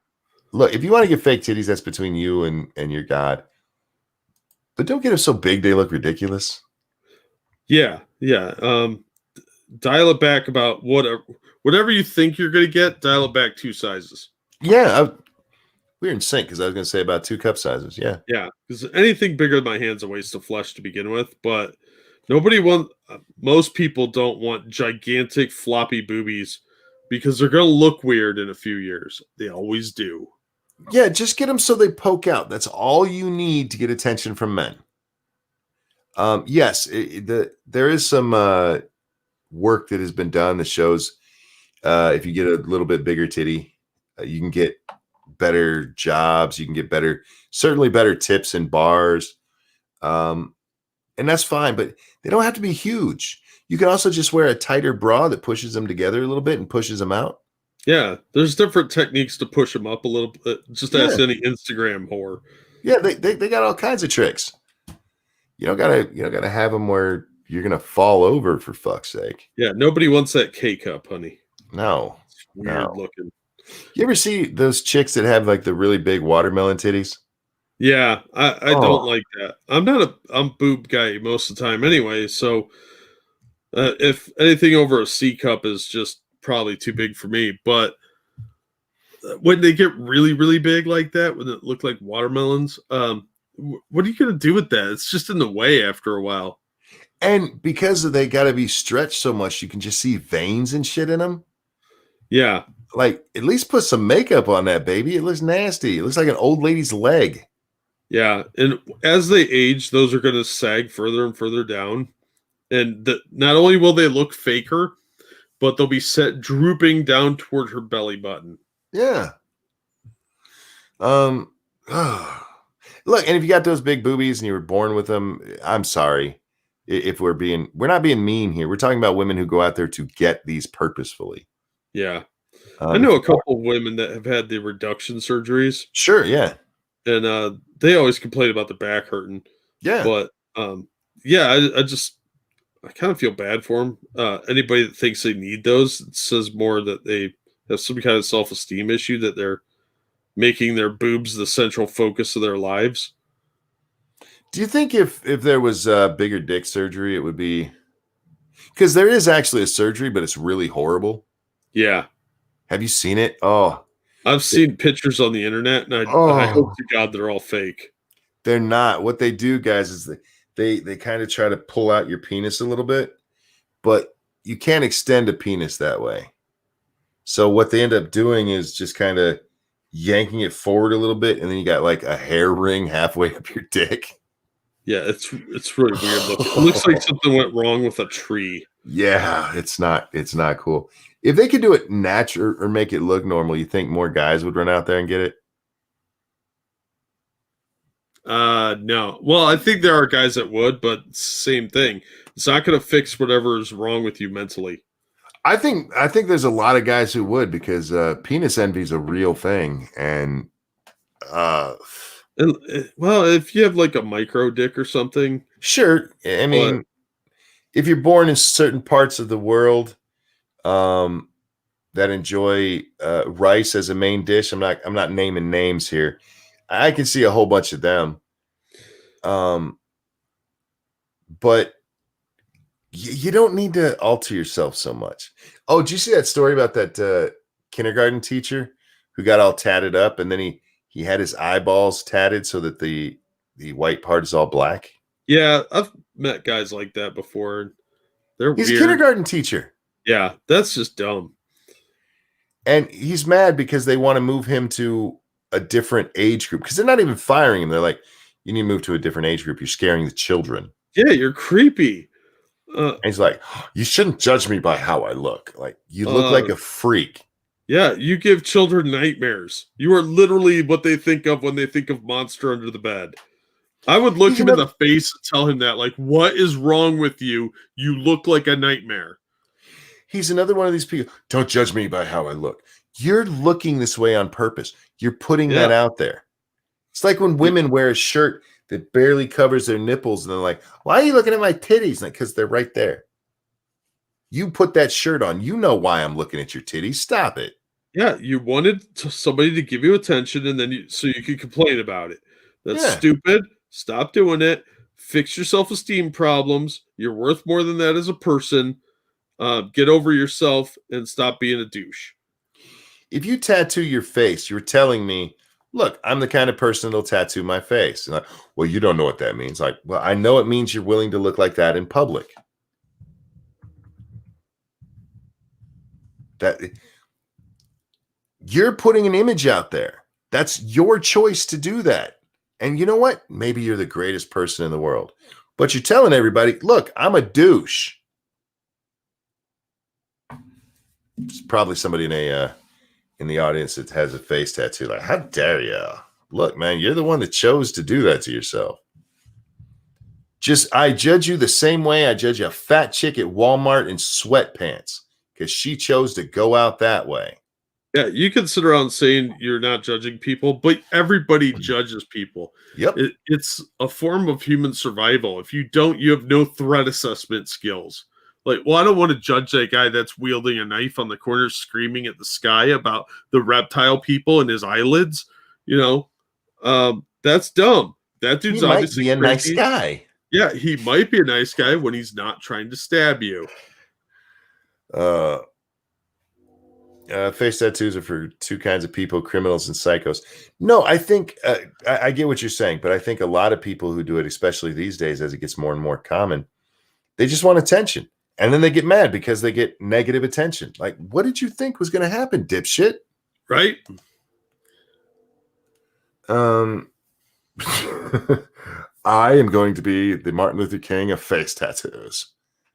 Look, if you want to get fake titties, that's between you and your God. But don't get them so big they look ridiculous. Yeah. Dial it back about whatever you think you're going to get, dial it back 2 sizes. Yeah, we're in sync because I was going to say about 2 cup sizes. Yeah. Yeah, because anything bigger than my hand's a waste of flesh to begin with, but most people don't want gigantic floppy boobies because they're going to look weird in a few years. They always do. Yeah, just get them so they poke out. That's all you need to get attention from men. Yes, there is some work that has been done that shows if you get a little bit bigger titty, you can get better jobs. You can get certainly better tips in bars. And that's fine, but they don't have to be huge. You can also just wear a tighter bra that pushes them together a little bit and pushes them out. Yeah, there's different techniques to push them up a little bit. Just ask any Instagram whore. Yeah, they got all kinds of tricks. You don't gotta have them where you're gonna fall over, for fuck's sake. Yeah, nobody wants that K cup, honey. No, it's weird looking. You ever see those chicks that have like the really big watermelon titties? Yeah, I don't like that. I'm boob guy most of the time anyway. So if anything over a C cup is just probably too big for me. But when they get really, really big like that, when it look like watermelons, what are you going to do with that? It's just in the way after a while. And because they got to be stretched so much, you can just see veins and shit in them. Yeah. Like, at least put some makeup on that, baby. It looks nasty. It looks like an old lady's leg. Yeah. And as they age, those are going to sag further and further down. And not only will they look faker, but they'll be set drooping down toward her belly button. Yeah. Look, and if you got those big boobies and you were born with them, I'm sorry. If we're not being mean here. We're talking about women who go out there to get these purposefully. Yeah. I know a couple of women that have had the reduction surgeries. Sure, yeah. And they always complain about the back hurting. Yeah. But yeah, I kind of feel bad for them. Anybody that thinks they need those, it says more that they have some kind of self-esteem issue, that they're making their boobs the central focus of their lives. Do you think if there was bigger dick surgery, it would be, because there is actually a surgery, but it's really horrible. Yeah. Have you seen it? Oh, I've seen pictures on the internet, and I hope to God they're all fake. They're not. What they do, guys, is they kind of try to pull out your penis a little bit, but you can't extend a penis that way. So what they end up doing is just kind of yanking it forward a little bit, and then you got like a hair ring halfway up your dick. Yeah, it's really weird looking. It looks like something went wrong with a tree. Yeah, it's not cool. If they could do it natural or make it look normal, you think more guys would run out there and get it? No. Well, I think there are guys that would, but same thing. It's not going to fix whatever is wrong with you mentally. I think there's a lot of guys who would, because penis envy is a real thing, and well, if you have like a micro dick or something, sure. I mean, if you're born in certain parts of the world that enjoy rice as a main dish, I'm not naming names here. I can see a whole bunch of them. But you don't need to alter yourself so much. Oh, did you see that story about that kindergarten teacher who got all tatted up, and then he had his eyeballs tatted so that the white part is all black? Yeah, I've met guys like that before. He's a kindergarten teacher. Yeah, that's just dumb. And he's mad because they want to move him to a different age group, because they're not even firing him. They're like, you need to move to a different age group. You're scaring the children. Yeah, you're creepy. And he's like, you shouldn't judge me by how I look. Like, you look like a freak. Yeah, you give children nightmares. You are literally what they think of when they think of monster under the bed. I would look him in the face and tell him that, like, what is wrong with you? You look like a nightmare. He's another one of these people. Don't judge me by how I look. You're looking this way on purpose. You're putting that out there. It's like when women wear a shirt that barely covers their nipples, and they're like, why are you looking at my titties? Like, because they're right there. You put that shirt on. You know why I'm looking at your titties. Stop it. Yeah, you wanted somebody to give you attention, and then so you could complain about it. That's stupid. Stop doing it. Fix your self-esteem problems. You're worth more than that as a person. Get over yourself and stop being a douche. If you tattoo your face, you're telling me, look, I'm the kind of person that'll tattoo my face. And like, well, you don't know what that means. Like, well, I know it means you're willing to look like that in public. You're putting an image out there. That's your choice to do that. And you know what? Maybe you're the greatest person in the world, but you're telling everybody, look, I'm a douche. There's probably somebody in the audience that has a face tattoo. Like, how dare you? Look, man, you're the one that chose to do that to yourself. I judge you the same way I judge a fat chick at Walmart in sweatpants because she chose to go out that way. Yeah, you can sit around saying you're not judging people, but everybody judges people. Yep. It's a form of human survival. If you don't, you have no threat assessment skills. Like, well, I don't want to judge that guy that's wielding a knife on the corner screaming at the sky about the reptile people and his eyelids. That's dumb. That dude's obviously be a nice guy. Yeah, he might be a nice guy when he's not trying to stab you. Face tattoos are for two kinds of people, criminals and psychos. No, I think I get what you're saying, but I think a lot of people who do it, especially these days as it gets more and more common, they just want attention. And then they get mad because they get negative attention. Like, what did you think was going to happen, dipshit? Right? I am going to be the Martin Luther King of face tattoos.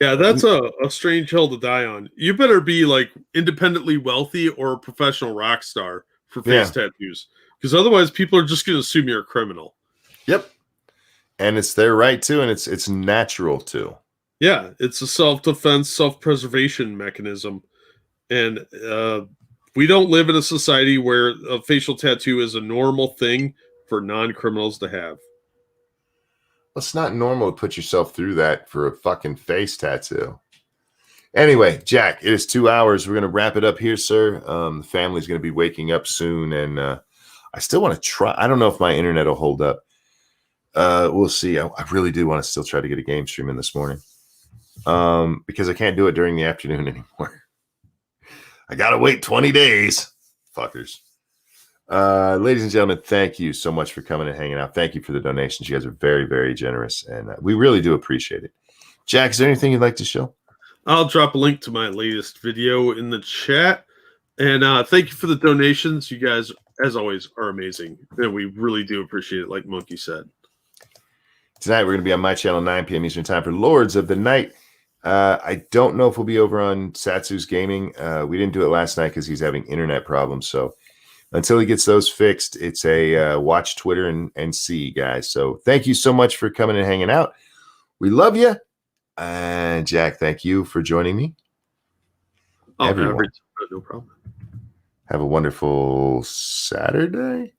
Yeah, that's a strange hill to die on. You better be like independently wealthy or a professional rock star for face tattoos. Because otherwise people are just going to assume you're a criminal. Yep. And it's their right to, and it's natural to. Yeah, it's a self-defense, self-preservation mechanism. And we don't live in a society where a facial tattoo is a normal thing for non-criminals to have. It's not normal to put yourself through that for a fucking face tattoo. Anyway, Jack, it is 2 hours. We're going to wrap it up here, sir. The family's going to be waking up soon, and I still want to try. I don't know if my internet will hold up. We'll see. I really do want to still try to get a game stream in this morning because I can't do it during the afternoon anymore. I got to wait 20 days. Fuckers. Ladies and gentlemen, thank you so much for coming and hanging out. Thank you for the donations. You guys are very, very generous, and we really do appreciate it. Jack, is there anything you'd like to show? I'll drop a link to my latest video in the chat. And thank you for the donations. You guys, as always, are amazing. And we really do appreciate it, like Monkey said. Tonight, we're going to be on my channel, 9 p.m. Eastern Time for Lords of the Night. I don't know if we'll be over on Satsu's Gaming. We didn't do it last night because he's having internet problems. So until he gets those fixed, it's a watch Twitter and see, guys. So thank you so much for coming and hanging out. We love you. And Jack, thank you for joining me. Oh, everyone. No problem. Have a wonderful Saturday,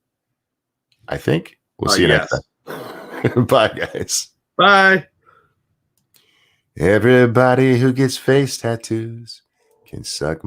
I think. We'll see you next time. Bye, guys. Bye. Everybody who gets face tattoos can suck